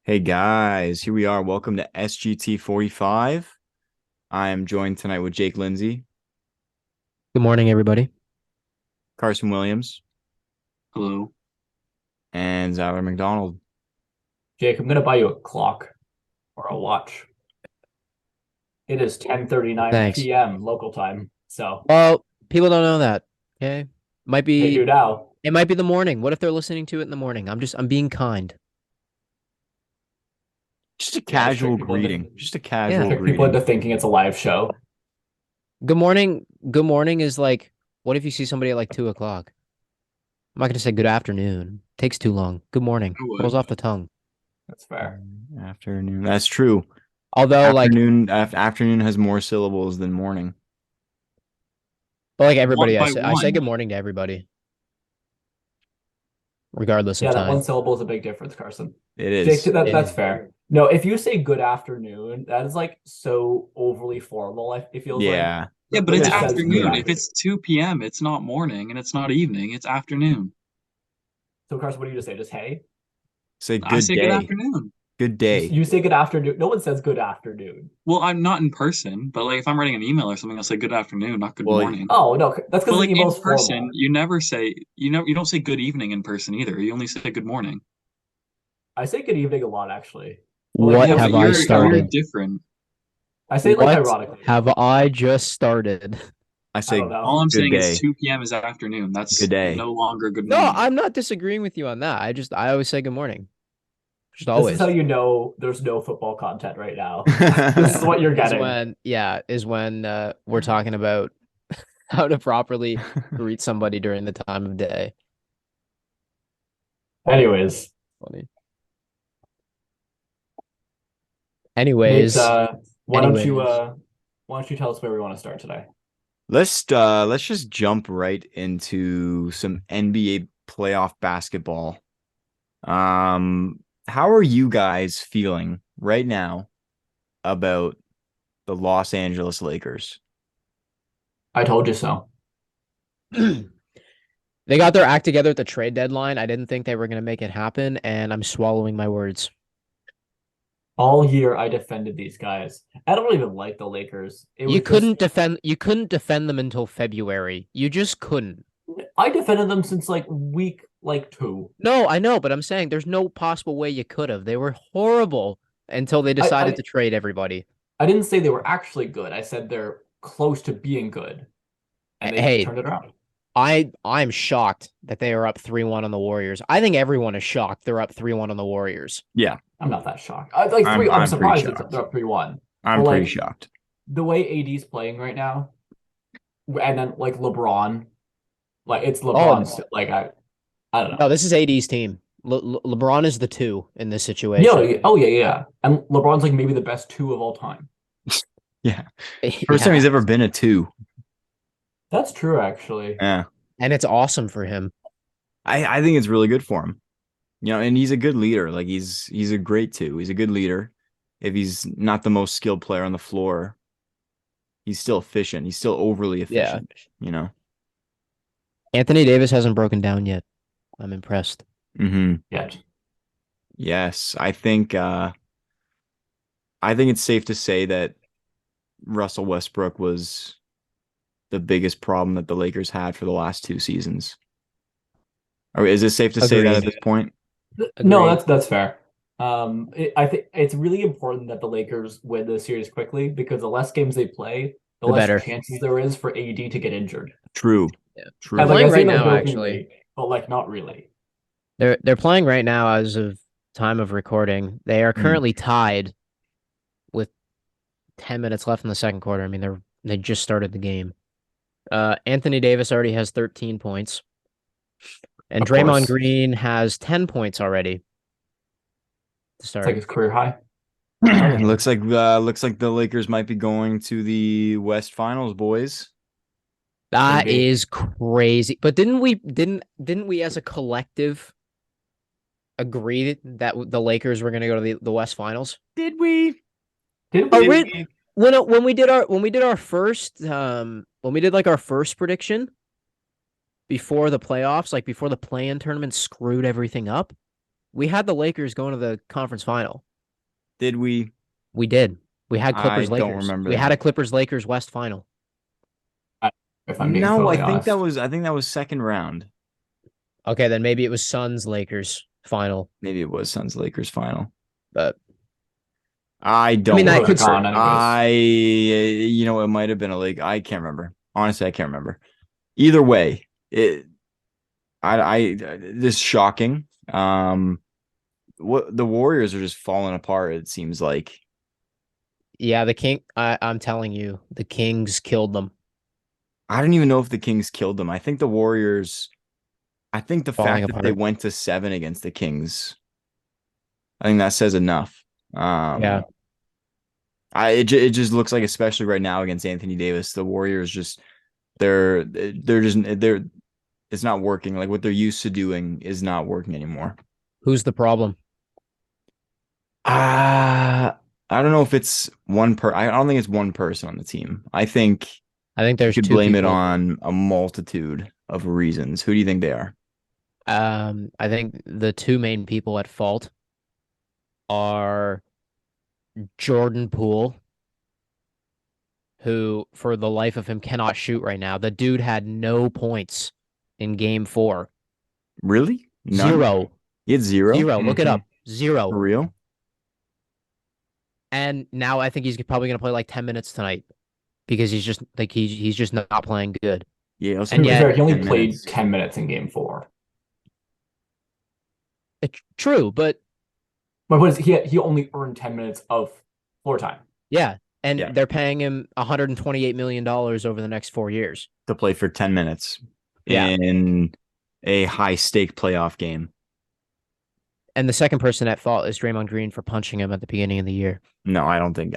Hey guys, here we are. Welcome to SGT 45. I am joined tonight with Jake Lindsay, Good morning, everybody. Carson Williams, Hello. and Zyler McDonald. Jake, I'm gonna buy you a clock or a watch. It is 10:39 Thanks. p.m. local time. So Well, people don't know that. Okay. Might they do be now. it might be the morning. What if they're listening to it in the morning? I'm being kind. Just a Yeah, just casual greeting. Just a casual Yeah. trick people into greeting. thinking it's a live show. Good morning. Good morning is like, what if you see somebody at like 2 o'clock? I'm not gonna say good afternoon. Takes too long. Good morning. I would. Rolls off the tongue. That's fair. Afternoon. That's true. Although like Afternoon has more syllables than morning. but like One everybody, I by say I say one. good morning to everybody, regardless of Yeah, that one time. syllable is a big difference, Carson. It Jake, is. that's fair. No, if you say good afternoon, that is like so overly formal. It feels like Yeah. Yeah, but when it's it says good afternoon. If afternoon. it's 2 p.m., it's not morning and it's not evening, it's afternoon. So Carson, what do you just say? Just hey. Say I good say good day. afternoon. Good You, day. you say good afternoon. No one says good afternoon. Well, I'm not in person, but like if I'm writing an email or something, I'll say good afternoon, not good Well, morning. Oh no, that's But because the like in email's person, formal. you don't say good evening in person either. You only say good morning. I say good evening a lot actually. But like What Yeah, once but have a I week I you're started? won't. different. I say it like What ironically. have I just started? I I don't say All know. I'm good saying is day. 2 p.m. is afternoon. Good That's day. no longer good No, morning. I'm not disagreeing with you on that. I always say good morning. Just This is how always. you know there's no football content right now. This is what you're Is getting. when we're talking about how to properly greet somebody during the time of day. Anyways, Funny. Nate, Anyways, anyways. why don't you tell us where we want to start today? Let's just jump right into some NBA playoff basketball. How are you guys feeling right now about the Los Angeles Lakers? I told you so. They got their act together at the trade deadline. I didn't think they were going to make it happen, and I'm swallowing my words. All year I defended these guys. I don't even like the Lakers. It was just You couldn't defend them until February. You just couldn't. I defended them since like week like two. No, I know, but I'm saying there's no possible way you could have. They were horrible until they I, decided I to trade everybody. I didn't say they were actually good. I said they're close to being good, and they Hey, turned it around. I'm shocked that they are up 3-1 on the Warriors. I think everyone is shocked they're up 3-1 on the Warriors. Yeah, I'm not that shocked. Like three, I'm I'm pretty surprised shocked. they're up 3-1. I'm But pretty like shocked. the way AD's playing right now, and then like LeBron, like it's Oh, LeBron's like I don't know. no, this is AD's team. LeBron is the two in this Yeah, situation. oh yeah, yeah. And LeBron's like maybe the best two of all time. Yeah. First time Yeah, he's ever been a two. That's true, actually. Yeah. and it's awesome for him. I think it's really good for him. And he's a good leader. Like he's a great two. He's a good leader. If he's not the most skilled player on the floor, he's still efficient. He's still overly Yeah. efficient. Anthony Davis hasn't broken down yet. I'm impressed. Hmm. Yeah. Yes. I think it's safe to say that Russell Westbrook was the biggest problem that the Lakers had for the last two seasons. Or is it safe to say that at Agreed. this point? No, Agreed. that's fair. I think it's really important that the Lakers win the series quickly because the less games they play, the The less better. chances there is for AD to get injured. True. Yeah. They're And True. like I playing say right that now, actually. jokingly, but like not really. They're playing right now as of time of recording. They are Mm. currently tied with 10 minutes left in the second quarter. I mean, they just started the game. Anthony Davis already has 13 points, and Of Draymond course. Green has 10 points already to It's like start. his career high. Looks like the Lakers might be going to the West Finals, boys. Could That be. is crazy. But didn't we as a collective agree that the Lakers were going to go to the West Finals? Did we? Did Oh, we? really? When we did our first when we did like our first prediction before the playoffs, like before the play-in tournament screwed everything up, We had the Lakers going to the conference final. Did we? We did. We had I Clippers don't Lakers. remember We had that. a Clippers Lakers West final. If I'm being No, totally honest. I think that was second round. Okay, then maybe it was Suns Lakers final. Maybe it was Suns Lakers final. But I don't mean, that remember. could gone anyways. It might have been a league. I can't remember. Honestly, I can't remember. Either way, this is shocking. What the Warriors are just falling apart. It seems like. yeah, I'm telling you, the Kings killed them. I don't even know if the Kings killed them. I think the Warriors. I think the Falling fact that they apart. went to 7 against the Kings. I think that says enough. Yeah. It just looks like, especially right now against Anthony Davis, the Warriors just they're it's not working. Like what they're used to doing is not working anymore. Who's the problem? I don't know if it's I don't think it's one person on the team. I think I think you there's could two blame it people. on a multitude of reasons. Who do you think they are? I think the two main people at fault are Jordan Poole, who for the life of him cannot shoot right now. The dude had no points in game 4. Really? None? Zero. He had zero? Zero. Look it Mhm. up. Zero. For real? And now I think he's probably going to play like 10 minutes tonight because he's just like he's just not playing good. Yeah. And To be yet- fair, he only 10 played minutes. 10 minutes in game 4. True, but But what is he only earned 10 minutes of floor time. yeah, and Yeah. they're paying him $128 million over the next 4 years. To play for 10 minutes Yeah. in a high stake playoff game. And the second person at fault is Draymond Green for punching him at the beginning of the year. No, I don't think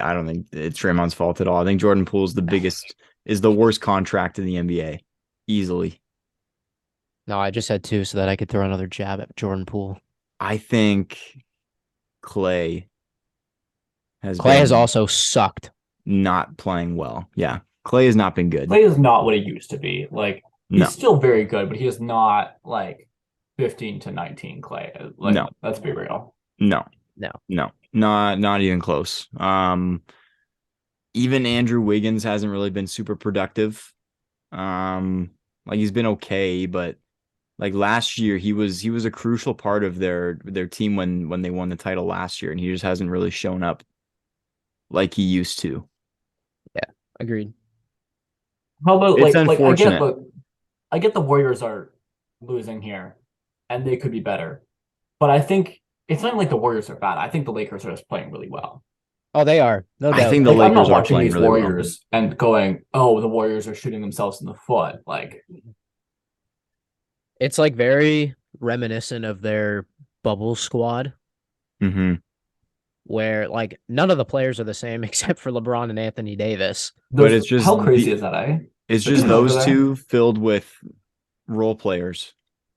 it's Draymond's fault at all. I think Jordan Poole's is the worst contract in the NBA. Easily. No, I just said two so that I could throw another jab at Jordan Poole. I think Clay has Clay has also sucked. not playing well. Yeah. Clay has not been good. Clay is not what he used to be. Like he's No. still very good, but he is not like 15 to 19 Clay. Like, No. let's be real. No. No. No. Not even close. Even Andrew Wiggins hasn't really been super productive. Like he's been okay, but like last year he was a crucial part of their team when they won the title last year, and he just hasn't really shown up like he used to. Agreed. How about It's like unfortunate. I get the Warriors are losing here and they could be better. But I think it's not even like the Warriors are bad. I think the Lakers are just playing really well. Oh, they are. No I doubt. think the Like, I'm not Lakers are watching playing these really well. Warriors and going, oh, the Warriors are shooting themselves in the foot. Like, It's like very reminiscent of their bubble squad Mm-hmm. where like none of the players are the same except for LeBron and Anthony Davis. But it's just how crazy is that, eh? It's They're just just over those there. two filled with role players.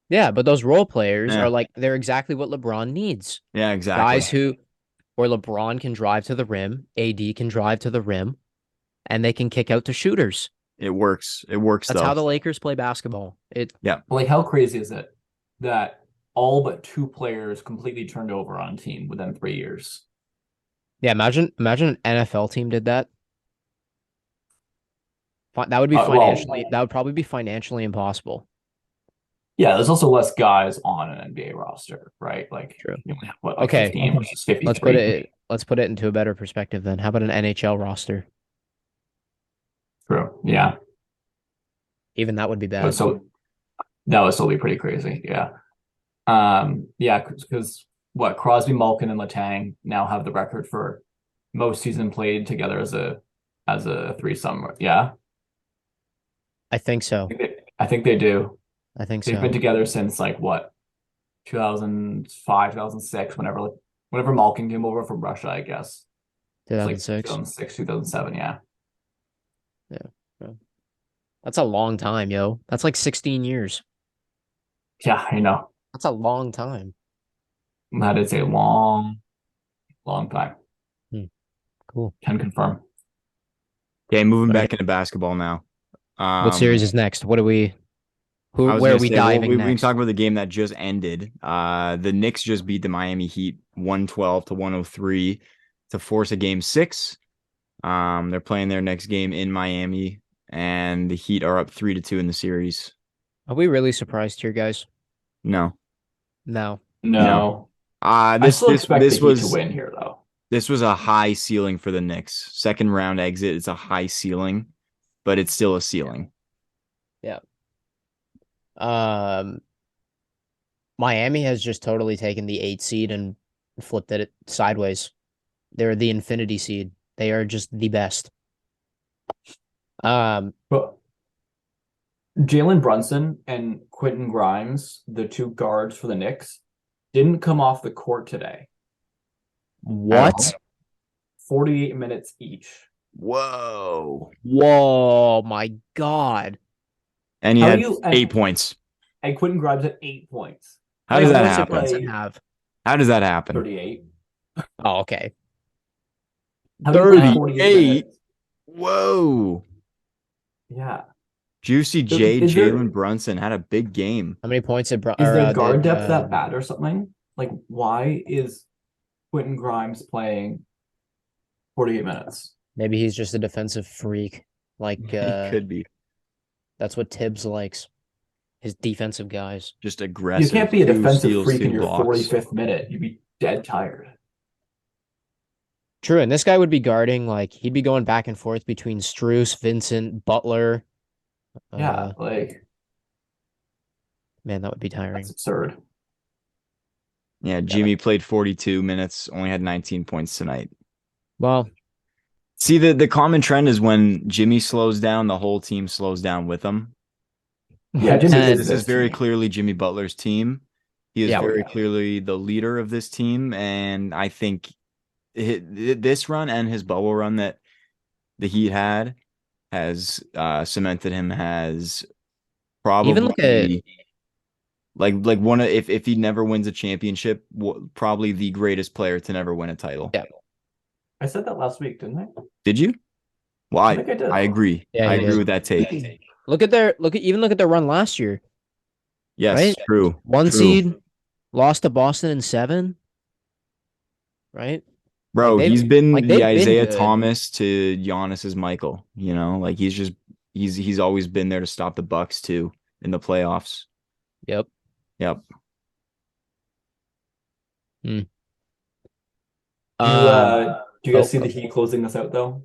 Yeah, but those role players Yeah. are like they're exactly what LeBron needs. Yeah, exactly. Guys where LeBron can drive to the rim, AD can drive to the rim, and they can kick out to shooters. It works. It works That's though. how the Lakers play basketball. Like, how crazy is it that all but 2 players completely turned over on a team within 3 years? Yeah, imagine an NFL team did that. That would be financially that would probably be financially impossible. Yeah, there's also less guys on an NBA roster, right? Like, True. you only have what, like Okay. 15 versus 53. Let's put it into a better perspective then. How about an NHL roster? True. Yeah. Even that would be bad. So that would still be pretty crazy. Yeah. Yeah, because what Crosby, Malkin, and Letang now have the record for most season played together as a threesome. Yeah, I think so. I think they do. I think They've so. been together since like what 2005, 2006, whenever Malkin came over from Russia, I guess. It's like 2006. 2006, 2007, yeah. That's a long time, yo. That's like 16 years. Yeah, I know. That's a long time. That is a long time. Cool. Can confirm. Okay, moving All back into basketball now. What series is next? What do we I was Where gonna are we say, well, diving we can next? talk about the game that just ended. The Knicks just beat the Miami Heat 112 to 103 to force a game 6. They're playing their next game in Miami, and the Heat are up 3-2 in the series. Are we really surprised here, guys? No, No. no. No. I This still this expect the this Heat to was win here, though. this was a high ceiling for the Knicks. Second round exit is a high ceiling, but it's still a ceiling. Yeah. Um, Miami has just totally taken the 8 seed and flipped it sideways. They're the infinity seed. They are just the best. But Jalen Brunson and Quentin Grimes, the two guards for the Knicks, didn't come off the court today. What? 48 minutes each. Whoa! Whoa, my God. And he How had do you- 8 points. And Quentin Grimes at 8 points. How does Wait, that how much did happen? Brunson have? How does that happen? 38. Oh, okay. How do you play 48 38? minutes? Whoa! Yeah. Juicy J. Is there- Jalen Brunson had a big game. How many points did Is their guard depth that bad or something? Like, why is Quentin Grimes playing 48 minutes? Maybe he's just a defensive freak. Like, He could be that's what Tibbs likes. His defensive guys. just aggressive. You can't be a 2 defensive steals, freak 2 in your blocks. 45th minute. You'd be dead tired. True, and this guy would be guarding, like, he'd be going back and forth between Strus, Vincent, Butler. Yeah, like, Man, that would be tiring. that's absurd. Yeah, Jimmy played 42 minutes, only had 19 points tonight. Well, See, the common trend is when Jimmy slows down, the whole team slows down with him. Yeah, Jimmy And- This is very team. clearly Jimmy Butler's team. He is Yeah, very yeah. clearly the leader of this team, and I think this run and his bubble run that the Heat had has cemented him as probably Even look at- like one of if he never wins a championship, probably the greatest player to never win a title. Yeah. I said that last week, didn't I? Did you? Well, I think I did. I agree. Yeah, I he agree did. with that take. look at their run last year. Yes, Right? true. One True. seed, lost to Boston in 7. Right? Bro, Like, he's been like, the they've been Isaiah good. Thomas to Giannis's Michael, you know? Like he's always been there to stop the Bucks too in the playoffs. Yep. Yep. Do you guys see the Heat closing this out though?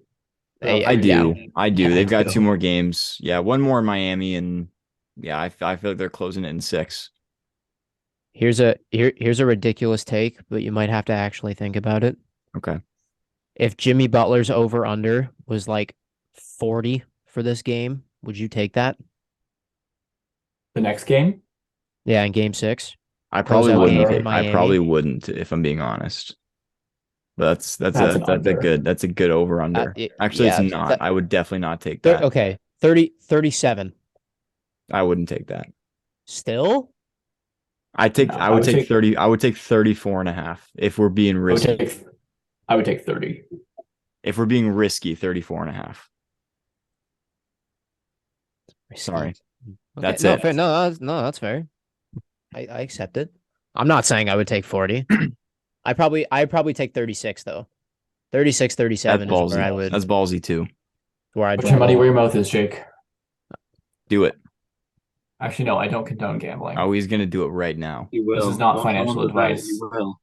I do. I do. Yeah, They've got I 2 more games. Yeah, one more in Miami, and yeah, I feel like they're closing it in 6. Here's a ridiculous take, but you might have to actually think about it. Okay. If Jimmy Butler's over under was like 40 for this game, would you take that? The next game? Yeah, in game 6. I probably Closeout wouldn't. game in I Miami. probably wouldn't, if I'm being honest. But that's an under. that's a good over under. Actually, yeah, it's not. that- I would definitely not take that. Okay, 37. I wouldn't take that. Still? I No, I would take 30. I would take 34.5 if we're being risky. I would take 30. If we're being risky, 34.5. Sorry. Okay, That's no, it. fair. No, that's fair. I accept it. I'm not saying I would take 40. I'd probably take 36 though. 36, 37 That's is where I ballsy. would That's ballsy too. where I'd Put your money draw. where your mouth is, Jake. Do it. Actually, no, I don't condone gambling. Oh, he's gonna do it right now. You will. This is not Don't financial tell him about it, advice. You will.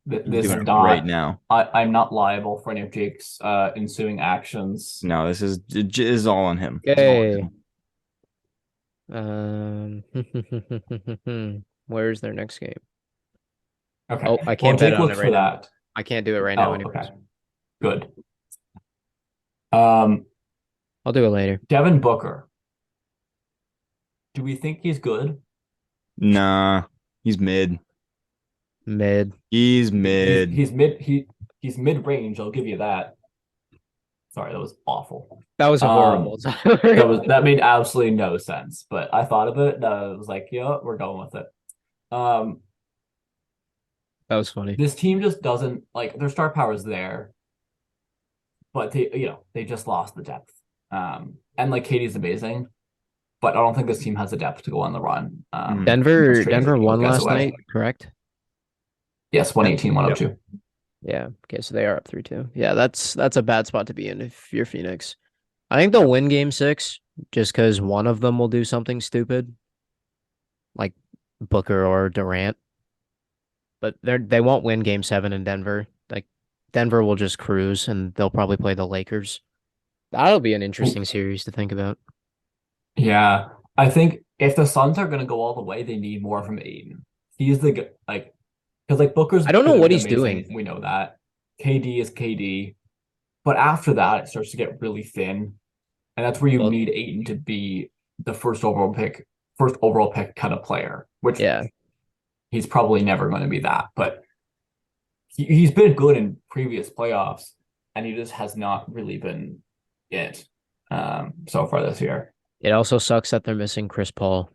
This He's is doing it not right now. I'm not liable for any of Jake's ensuing actions. No, this is all on him. Okay. Where's their next game? Okay. Oh, I can't Well, bet Jake on looks it for right now. that. I can't do it right now Oh, anyways. okay. Good. I'll do it later. Devin Booker. Do we think he's good? Nah, he's mid. Mid. He's mid. He's mid range. I'll give you that. Sorry, that was awful. That was horrible. That made absolutely no sense. But I thought of it. And I was like, yeah, we're going with it. That was funny. This team just doesn't like their star power is there, but they just lost the depth. And like Katie's amazing, but I don't think this team has the depth to go on the run. Denver won guys last away. night, correct? Yes, 118, 102. Yeah. Okay, so they are up 3-2. Yeah, that's a bad spot to be in if you're Phoenix. I think they'll win game 6 just because one of them will do something stupid, like Booker or Durant. But they won't win game 7 in Denver. Like Denver will just cruise and they'll probably play the Lakers. That'll be an interesting series to think about. Yeah, I think if the Suns are going to go all the way, they need more from Aiden. He's like because like Booker's I don't know gonna what be he's amazing. doing. We know that. KD is KD, but after that, it starts to get really thin, and that's where you Well, need Aiden to be the first overall pick kind of player, which yeah. he's probably never going to be that. But he's been good in previous playoffs, and he just has not really been it so far this year. It also sucks that they're missing Chris Paul.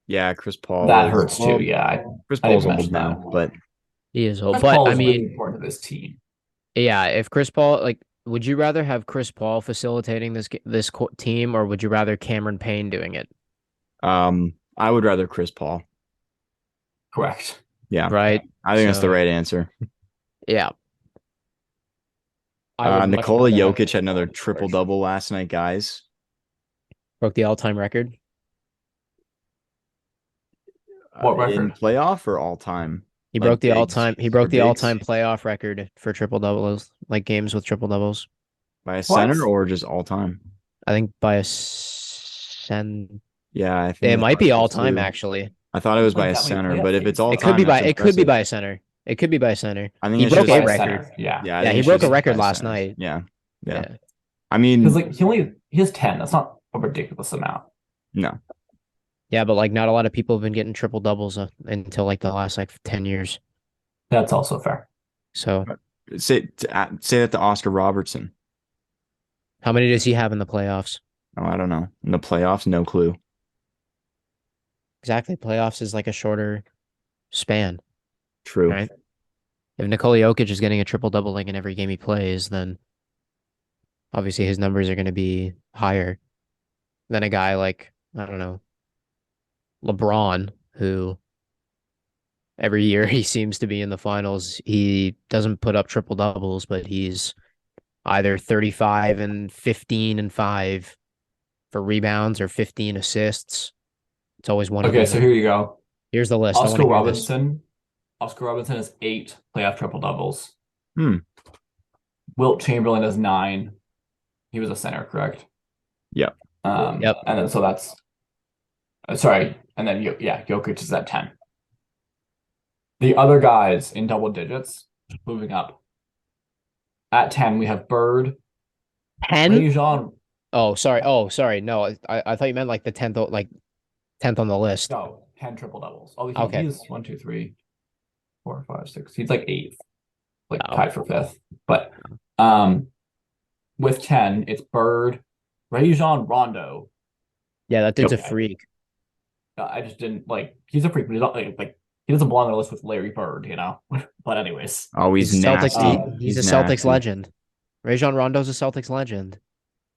Yeah, Chris Paul. That hurts too. Yeah, Chris I didn't Paul's old mention now, that. but He is old. Chris But Paul I is really mean, important to this team. yeah, if Chris Paul, like, would you rather have Chris Paul facilitating this team, or would you rather Cameron Payne doing it? I would rather Chris Paul. Correct. Yeah, Right. I think that's the So, right answer. yeah. I would much Nikola rather have Jokic Chris had another Paul, triple George. double last night, guys. Broke the all-time record. What In record? playoff or all time? He Like broke the bigs all-time. He or broke the bigs? all-time playoff record for triple doubles, like games with triple doubles. By a What? center or just all time? I think by a sen. Yeah, I think It that's might what be it is, all-time too. actually. I thought it was by Like a that many center, playoff but if games. it's all It could be time, by. that's It could be impressive. by a center. It could be by a center. I think He it broke should a just By a record. center. Yeah. Yeah, I Yeah, think he it should broke a just be record by last centers. night. Yeah. Yeah. I mean, Because like he has 10. That's not a ridiculous amount. no. Yeah, but like not a lot of people have been getting triple doubles until like the last like 10 years. That's also fair. So Say that to Oscar Robertson. how many does he have in the playoffs? Oh, I don't know. In the playoffs, no clue. Exactly. Playoffs is like a shorter span, True. right? If Nikola Jokic is getting a triple double like in every game he plays, then obviously his numbers are going to be higher than a guy like, I don't know, LeBron, who every year he seems to be in the finals. He doesn't put up triple doubles, but he's either 35 and 15 and 5 for rebounds or 15 assists. It's always one of Okay, them. so here you go. Here's the list. I want Oscar to hear this. Robinson has 8 playoff triple doubles. Hmm. Wilt Chamberlain has 9. He was a center, correct? Yep. Yep. And then so that's sorry. And then Jokic is at 10. The other guys in double digits, moving up. At 10, we have Bird, 10? Rajon. Oh, sorry. No, I thought you meant like the 10th, like 10th on the list. No, 10 triple doubles. Oh, Okay. he's 1, 2, 3, 4, 5, 6. He's like 8th, like Oh. tied for 5th. But with 10, it's Bird, Rajon Rondo. Yeah, that dude's a Okay. freak. I just didn't like. He's a freak, but he's not like he doesn't belong on the list with Larry Bird, you know. But anyways, Oh, he's a nasty. Celtics. He's a Celtics nasty. legend. Rajon Rondo's a Celtics legend.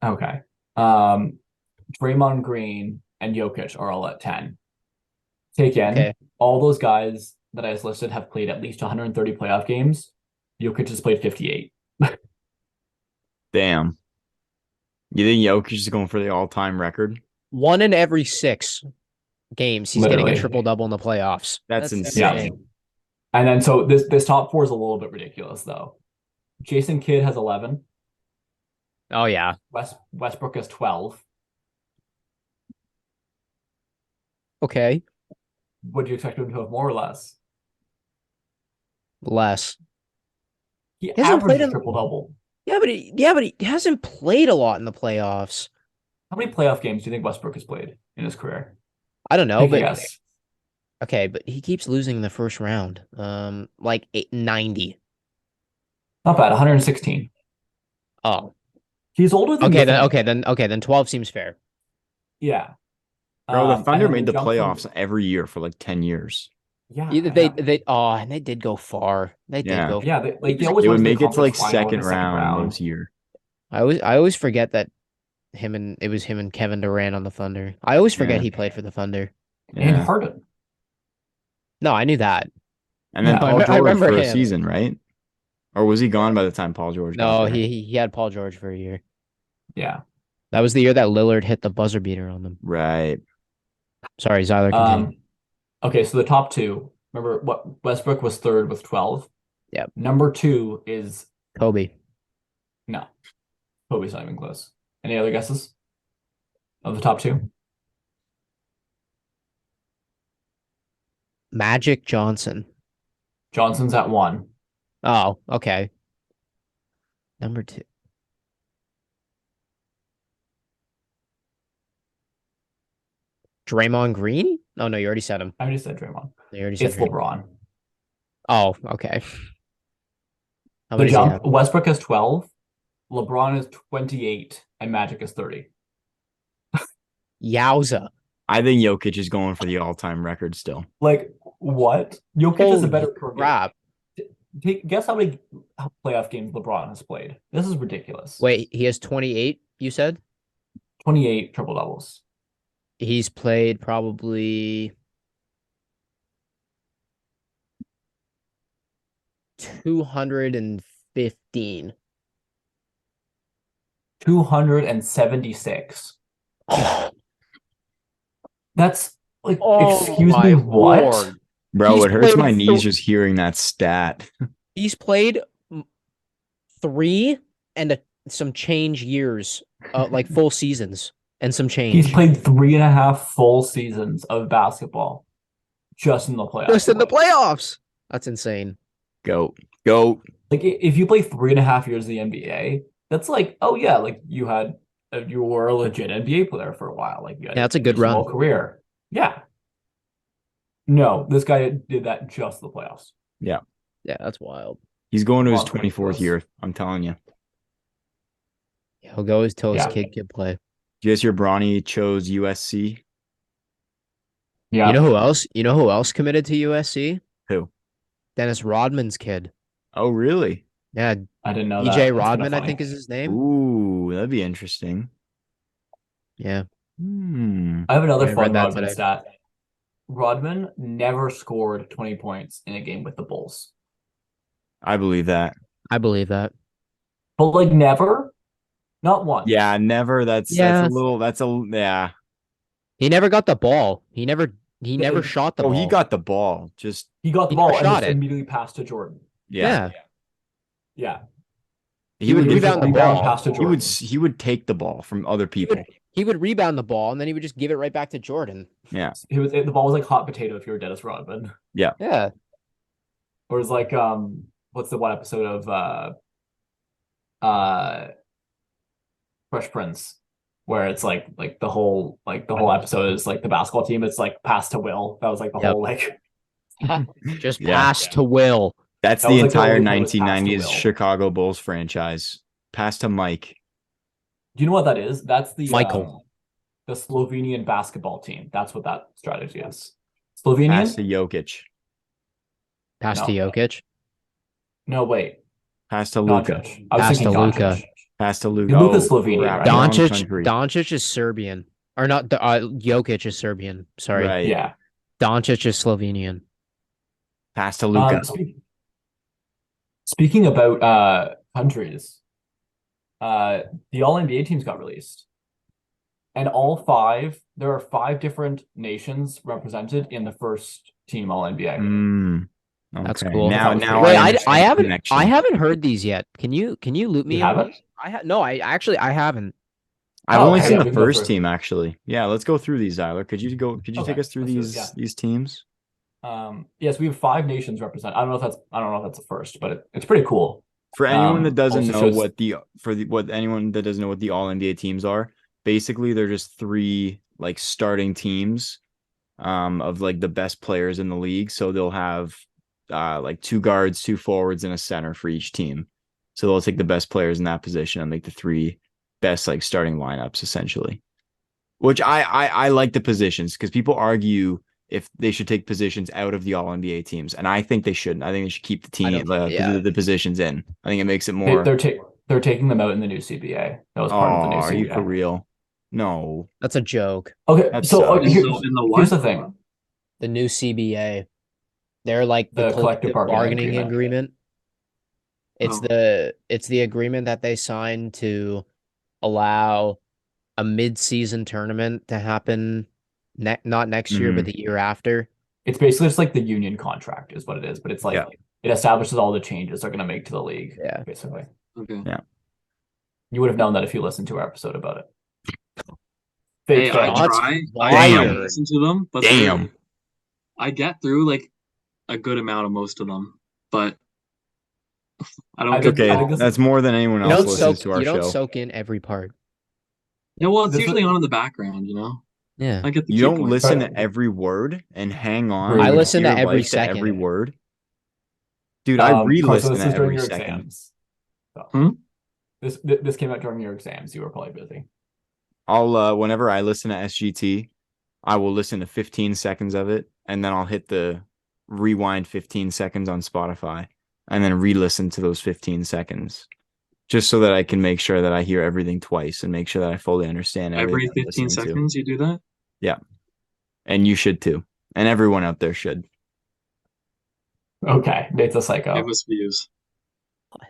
okay. Draymond Green and Jokic are all at 10. Take in Okay. all those guys that I just listed have played at least 130 playoff games. Jokic has played 58. Damn. You think Jokic is going for the all-time record? 1 in every 6 games, he's getting a Literally. triple double in the playoffs. That's Yeah. insane. And then so this top 4 is a little bit ridiculous though. Jason Kidd has 11. Oh yeah. Westbrook has 12. Okay. Would you expect him to have more or less? Less. He hasn't played averaged a in- triple double. Yeah, but he hasn't played a lot in the playoffs. How many playoff games do you think Westbrook has played in his career? I don't know, Take a but guess. okay, but he keeps losing in the first round. Like 90. Not bad, 116. Oh. He's older than Then 12 seems fair. Yeah. Bro, the And Thunder then made the jump from- playoffs every year for like 10 years. Yeah, Either I know. and they did go far. They did Yeah. go. Yeah, they always They went would to the make it to like conference final in second the second round round. once a year. I always forget that it was him and Kevin Durant on the Thunder. I always forget Yeah. he played for the Thunder. And Yeah. Harden. No, I knew that. And then Yeah. Paul I George remember for a him. season, right? Or was he gone by the time Paul George got No, there? he had Paul George for a year. Yeah. That was the year that Lillard hit the buzzer beater on them. Right. Sorry, Zyler, continue. Okay, so the top two. Remember what Westbrook was third with 12. Yep. Number 2 is Kobe. no. Kobe's not even close. Any other guesses of the top 2? Magic Johnson. Johnson's at 1. Oh, okay. Number 2. Draymond Green? Oh no, you already said him. I just said Draymond. You already said It's Draymond. LeBron. Oh, okay. How The many does he jump. have? Westbrook has 12. LeBron is 28, and Magic is 30. Yowza. I think Jokic is going for the all-time record still. Like what? Jokic is a better per game. crap. Guess how many playoff games LeBron has played. This is ridiculous. Wait, he has 28, you said? 28 triple doubles. He's played probably 215. 276. That's like, Oh, excuse my me, what? Lord. Bro, He's it hurts played my knees th- just hearing that stat. He's played 3 and some change years, like full seasons and some change. He's played 3.5 full seasons of basketball just in the playoffs. Just in the playoffs. That's insane. Go. Like if you play 3.5 years in the NBA, that's like, oh yeah, like you were a legit NBA player for a while. Like you had Yeah, that's a good run. whole career. Yeah. No, this guy did that just the playoffs. Yeah, that's wild. He's going to his Long 24th year. I'm telling you. He'll go till his Yeah. kid can play. Did you guys hear Bronny chose USC? Yeah. You know who else? You know who else committed to USC? Who? Dennis Rodman's kid. Oh, really? Yeah, I didn't know EJ that. That's Rodman, kinda I think funny. is his name. Ooh, that'd be interesting. Yeah. I have another I read fun that Rodman today. stat. Rodman never scored 20 points in a game with the Bulls. I believe that. I believe that. But like never? Not once. Yeah, never. That's Yeah. a little. Yeah. He never got the ball. He never It- shot the ball. He got the ball. Just He got the He never ball and shot just it. immediately passed to Jordan. yeah. Yeah. He would just- rebound the Rebound ball. pass to He would Jordan. he would take the ball from other people. He would rebound the ball and then he would just give it right back to Jordan. Yeah. The ball was like hot potato if you were Dennis Rodman. Yeah. Or it's like what's the one episode of Fresh Prince where it's like the whole episode is like the basketball team, it's like pass to Will. That was like the Yep. whole like Just Yeah. pass to Will. That's That the was like the entire only thing was passed to 1990s Will. Chicago Bulls franchise. Pass to Mike. Do you know what that is? That's the Michael. The Slovenian basketball team. That's what that strategy is. Pass to Slovenian? Jokic. Pass to No. Jokic. No, wait. Pass to Luka. Doncic. I was Pass thinking to Luka. Doncic. Pass to Luka. Luka's Slovenian, crap, right? wrong Doncic country. Doncic is Serbian. Or not Jokic is Serbian. Sorry. Right. Yeah. Doncic is Slovenian. Pass to Luka. Speaking about countries, the All NBA teams got released, and there are 5 different nations represented in the first team All NBA. That's Okay. cool. Now Wait, I I understand the haven't connection. I haven't heard these yet. Can you loop me You in haven't? these? No, I haven't. I've Oh, only okay, seen yeah, the we can go first through. team actually. Yeah, let's go through these, Zyler. Could you take Okay, us through let's do it, these yeah. these teams? Yes, we have 5 nations represented. I don't know if that's the first, but it's pretty cool. For anyone that doesn't also know shows- what anyone that doesn't know what the All NBA teams are, basically they're just 3 like starting teams of like the best players in the league. So they'll have like 2 guards, 2 forwards, and a center for each team. So they'll take the best players in that position and make the 3 best like starting lineups essentially. Which I like the positions because people argue if they should take positions out of the All NBA teams, and I think they shouldn't. I think they should keep the I team don't- yeah. the positions in. I think it makes it more. They're They're taking them out in the new CBA. That was Oh, part of the new are you CBA. for real? No, That's a joke. Okay, that so sucks. In the here's what? the thing. The new CBA. They're like the The collective bargaining agreement. agreement. It's Oh. the agreement that they signed to allow a mid-season tournament to happen not next year, but Mhm. the year after. It's basically just like the union contract is what it is, but it's like Yeah. it establishes all the changes they're going to make to the league, Yeah. basically. Okay. Yeah. You would have known that if you listened to our episode about it. Hey, Fake fan. Shots I Damn. fired. listen to them, but Damn. I get through like a good amount of most of them, but I don't I get think through Okay, this all. that's more than anyone You else don't listens soak to our you don't show. soak in every part. Yeah, well, it's this usually was on in the background, you know. Yeah. I get the You key don't points. listen to every word and hang on Rude. I for listen to dear every life to every second. word. Dude, I Carson, re-listen this to was during every your second. exams. So, Hmm? this came out during your exams. You were probably busy. I'll whenever I listen to SGT, I will listen to 15 seconds of it, and then I'll hit the rewind 15 seconds on Spotify, and then re-listen to those 15 seconds, just so that I can make sure that I hear everything twice and make sure that I fully understand everything Every that I'm 15 listening to. seconds, you do that? Yeah, and you should too, and everyone out there should. Okay, Nate's a Give psycho. us views.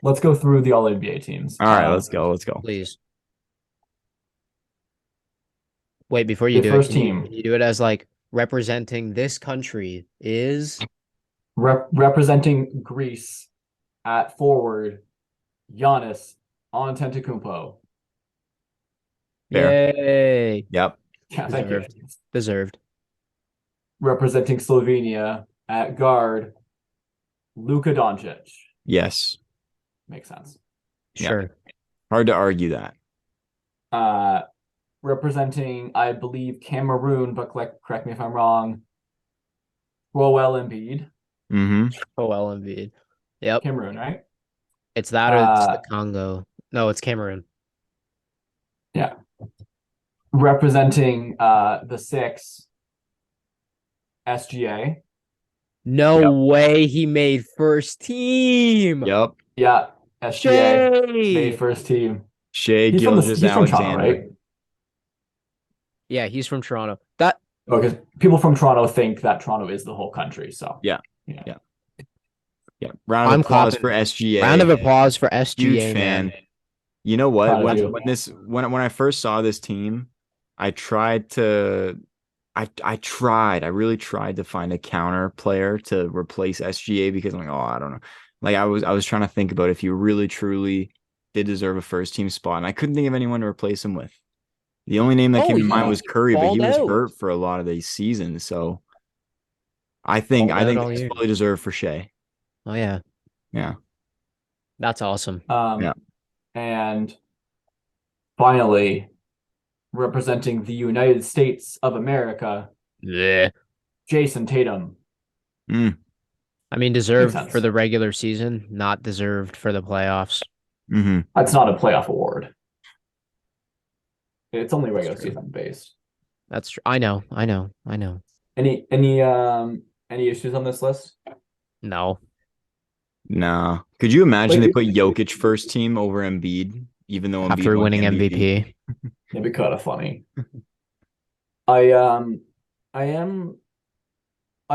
Let's go through the All NBA teams. All right, let's go. Let's go. Please. Wait, before you The do it, first team can you do it as like representing this country is representing Greece at forward, Giannis Antetokounmpo. Fair. Yay. Yeah, Yep. thank you. Deserved. Representing Slovenia at guard, Luka Doncic. Yes. Makes sense. Yeah. Sure. Hard to argue that. Representing, I believe, Cameroon, but correct me if I'm wrong, Joel Embiid. Mm-hmm. Oh, well, Embiid. Yep. Cameroon, right? It's that or it's the Congo. No, it's Cameroon. Yeah. Representing the six, SGA. No way he made first team. Yep. Yeah, SGA made Shea. first team. Shea He's Gilgeous from Toronto, Alexander. right? Yeah, he's from Toronto. That Because people from Toronto think that Toronto is the whole country. So Yeah. yeah. Yeah. Yeah. Round of I'm applause clapping. for SGA. round of applause for SGA, Huge man. fan. You know what? Proud of you. When I first saw this team, I tried to I really tried to find a counter player to replace SGA because I'm like, oh, I don't know. Like I was trying to think about if you really truly did deserve a first team spot, and I couldn't think of anyone to replace him with. The only name that Oh, came to he mind was Curry, but he balled was out. hurt for a lot of these seasons. So I think Balled out all it's year. fully deserved for Shea. Oh yeah, Yeah. that's awesome. Yeah. And finally, representing the United States of America, Yeah. Jason Tatum. Mm. I mean, deserved sense. for the regular season, not deserved for the playoffs. Mm-hmm. That's not a playoff award. It's only regular true. season based. That's true. I know. Any issues on this list? No. Nah. Could you imagine Wait, they put Jokic first team over Embiid, even though Embiid After won winning MVP. It'd be kind of funny. I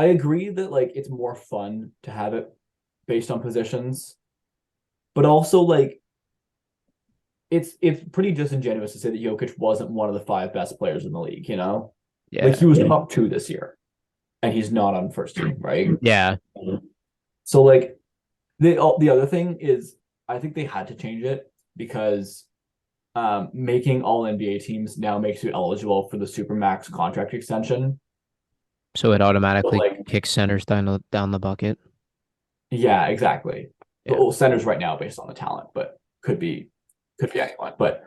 agree that like it's more fun to have it based on positions, but also like it's pretty disingenuous to say that Jokic wasn't one of the five best players in the league, you know? Yeah. Like he was top two this year, and he's not on first team, right? Yeah. So like the other thing is I think they had to change it because making all NBA teams now makes you eligible for the Supermax contract extension. So it automatically like- kicks centers down the bucket. Yeah, exactly. Yeah. Well, centers right now based on the talent, but could be anyone. But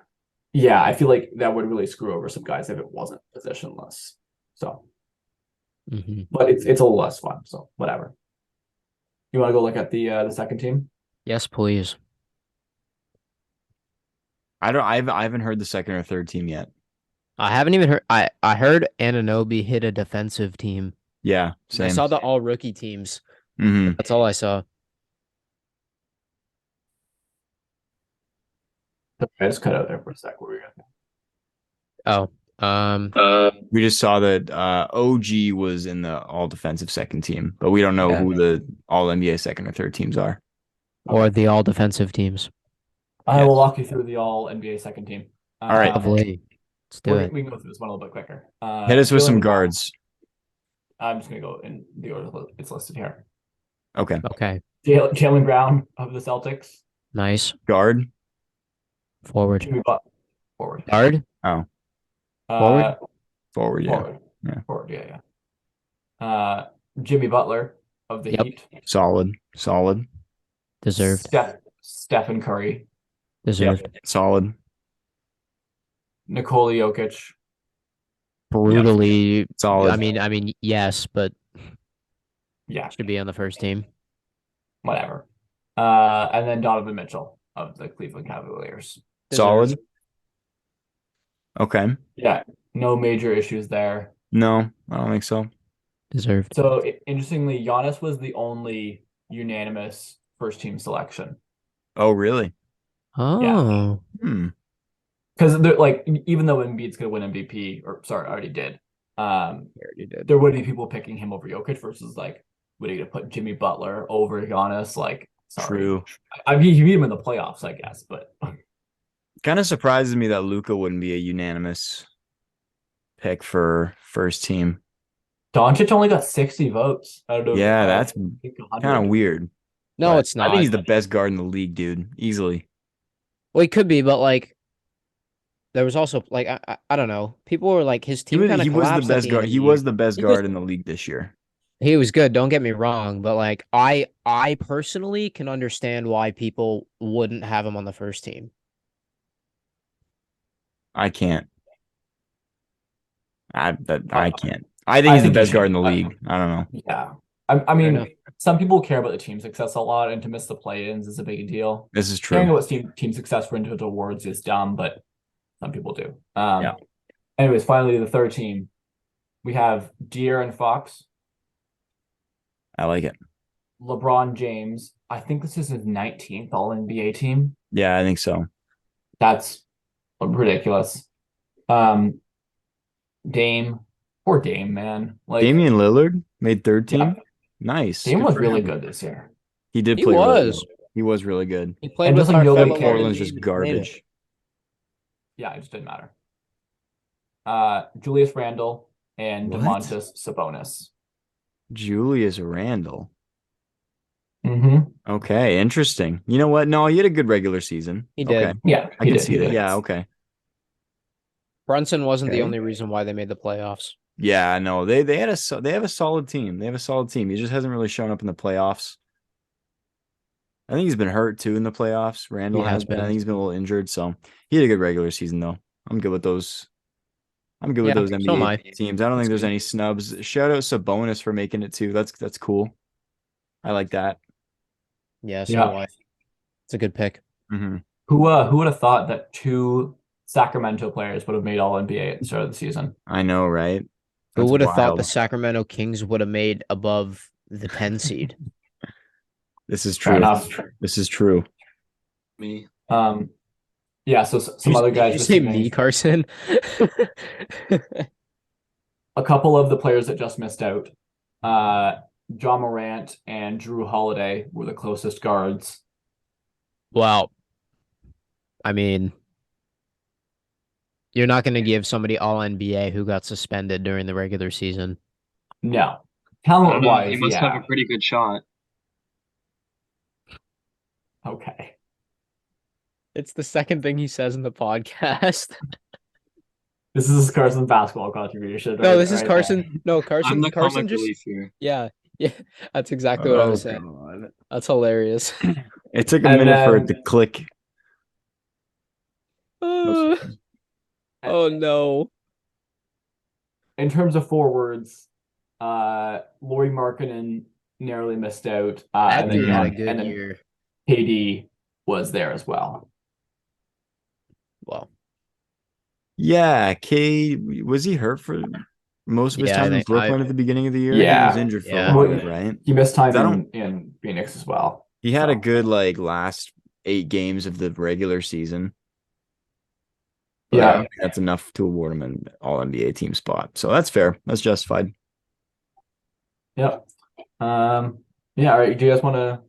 yeah, I feel like that would really screw over some guys if it wasn't positionless. So, Mhm. but it's a little less fun. So whatever. You want to go look at the second team? Yes, please. I haven't heard the second or third team yet. I haven't even heard. I heard Anunoby hit a defensive team. Yeah, I same. saw the all rookie teams. Mm-hmm. That's all I saw. I just cut out there for a sec. What were you Oh, We just saw that OG was in the all defensive second team, but we don't know Yeah. who the all NBA second or third teams are. or the all defensive teams. I Yes. will walk you through the all NBA second team. All right. Lovely. Let's do we it. can go through this one a little bit quicker. Hit us with some Jalen Brown. guards. I'm just gonna go in the order it's listed here. Okay. Okay. Jalen Brown of the Celtics. Nice. Guard. Forward. Jimmy Butler. Forward. Guard. Oh, Forward? forward. Yeah. Forward. Yeah. Forward. Yeah. Jimmy Butler of the Yep. Heat. Solid. Solid. Deserved. Stephen Curry. Deserved. Solid. Nikola Jokic. Brutally. Solid. I mean, yes, but Yeah, should be on the first team. whatever. And then Donovan Mitchell of the Cleveland Cavaliers. Solid. Deserved. Okay. Yeah, no major issues there. No, I don't think so. Deserved. So interestingly, Giannis was the only unanimous first team selection. Oh, really? Oh. Hmm. Because like even though Embiid's gonna win MVP, or sorry, already did. Already did. There would be people picking him over Jokic versus like, would he gonna put Jimmy Butler over Giannis? Like, sorry. True. I mean, he beat him in the playoffs, I guess, but Kind of surprises me that Luka wouldn't be a unanimous pick for first team. Doncic only got 60 votes out of Yeah, that's I think 100. kind of weird. No, But it's not. I think he's the best guard in the league, dude. Easily. Well, he could be, but like, there was also like I don't know. People were like his team kind of He was the collapsed at best the end guard. of He the was year. the best guard in the league this year. He was good. Don't get me wrong, but like I personally can understand why people wouldn't have him on the first team. I can't. I can't. I think he's the think he best guard in should. the league. I don't know. Yeah. I mean, enough. some people care about the team success a lot, and to miss the play-ins is a big deal. This is Caring true. about team success for individual awards is dumb, but some people do. Yeah. Anyways, finally, the third team. We have De'Aaron Fox, I like it. LeBron James. I think this is his 19th All-NBA team. Yeah, I think so. That's ridiculous. Dame. Poor Dame, man. Like Damian Lillard made third team. Yeah. Nice. Dame Good was for really him. good this year. He did He play really was. well. He was really good. He played And with just like nobody Carmelo cared. Portland's and just he made it. garbage. Yeah, it just didn't matter. Julius Randle and What? DeMontis Sabonis. Julius Randle. Mm-hmm. Okay, interesting. You know what? No, he had a good regular season. He did. Okay. Yeah, I he can did, see he that. did. Yeah, okay. Brunson wasn't the Okay. only reason why they made the playoffs. Yeah, no, they have a solid team. They have a solid team. He just hasn't really shown up in the playoffs. I think he's been hurt too in the playoffs. Randall He has has been. I been. think he's been a little injured, so he had a good regular season though. I'm good with those. I'm good with Yeah, those so NBA am I. teams. I don't think That's there's good. any snubs. Shout out Sabonis for making it too. That's cool. I like that. Yeah, so Yeah. do I. It's a good pick. Mm-hmm. Who would have thought that two Sacramento players would have made All NBA at the start of the season? I know, right? Who That's would have thought wild. the Sacramento Kings would have made above the 10 seed? This is Fair true. enough. This is true. Me. Yeah, so some other guys. Did you just say named- me, Carson? A couple of the players that just missed out. John Morant and Drew Holiday were the closest guards. Well, I mean, you're not going to give somebody all NBA who got suspended during the regular season. No. I don't Talent know. wise, He must yeah. have a pretty good shot. Okay. It's the second thing he says in the podcast. This is Carson's basketball contribution. No, right- this is right Carson. No, I'm Carson. the Carson comic just. relief here. Yeah, yeah. That's exactly what I was saying. God. That's hilarious. It took a And minute for it then- to click. oh no. In terms of forwards, Lauri Markkanen narrowly missed out. That and then dude had a Jan- good and then year. KD was there as well. Well, Yeah, K was he hurt for most of his Yeah, I time in think Brooklyn at the beginning of the year? Yeah. He was injured for Yeah. a lot of it, right? He missed time I don't- in Phoenix as well. He had a So- good like last 8 games of the regular season. But I Yeah. don't think that's enough to award him an all NBA team spot. So that's fair. That's justified. Yep. Yeah, all right. Do you guys want to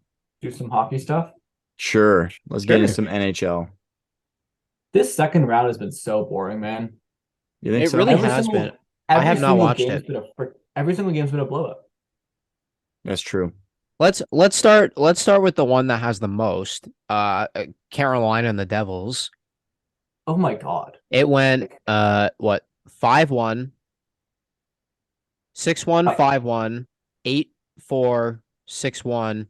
do some hockey stuff? Sure. Let's get into Sure. some NHL. This second round has been so boring, man. You think It so? really Every has single been. I every have not single watched game's it. been every single game's been a blowout. That's true. Let's start with the one that has the most. Carolina and the Devils. Oh my God. It went what 5-1, 6-1, I- 5-1, 8-4, 6-1,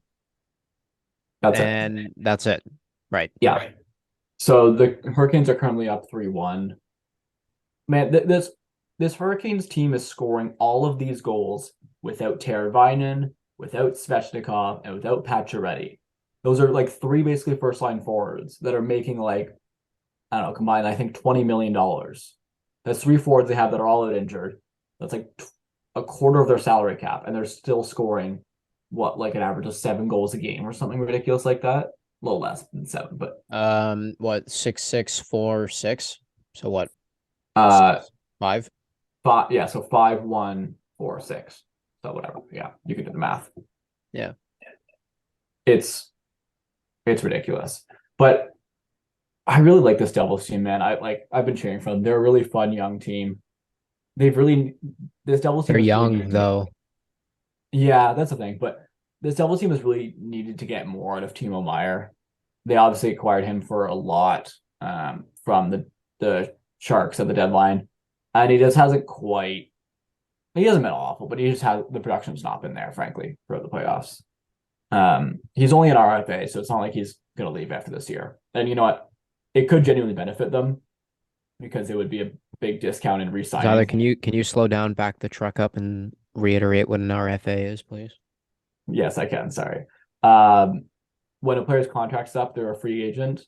That's it. and that's it. Right. Yeah. So the Hurricanes are currently up 3-1. Man, this Hurricanes team is scoring all of these goals without Teravainen, without Svechnikov, and without Pacioretty. Those are like three basically first line forwards that are making like, I don't know, combined, I think $20 million. That's three forwards they have that are all out injured. That's like a quarter of their salary cap, and they're still scoring what, like an average of 7 goals a game or something ridiculous like that. A little less than 7, but What 6-6, 4-6? So what? uh 5? yeah, so 5-1-4-6. So whatever. Yeah, you can do the math. Yeah. It's ridiculous. But I really like this Devils team, man. I've been cheering for them. They're a really fun young team. This Devils team They're is really young needed to though. yeah, that's the thing. But this Devils team has really needed to get more out of Timo Meyer. They obviously acquired him for a lot from the Sharks at the deadline. And he just hasn't quite he hasn't been awful, but he just has the production's not been there, frankly, for the playoffs. He's only an RFA, so it's not like he's gonna leave after this year. And you know what? It could genuinely benefit them because it would be a big discount in Tyler, re-signing. can you slow down, back the truck up, and reiterate what an RFA is, please? Yes, I can. Sorry. When a player's contract's up, they're a free agent.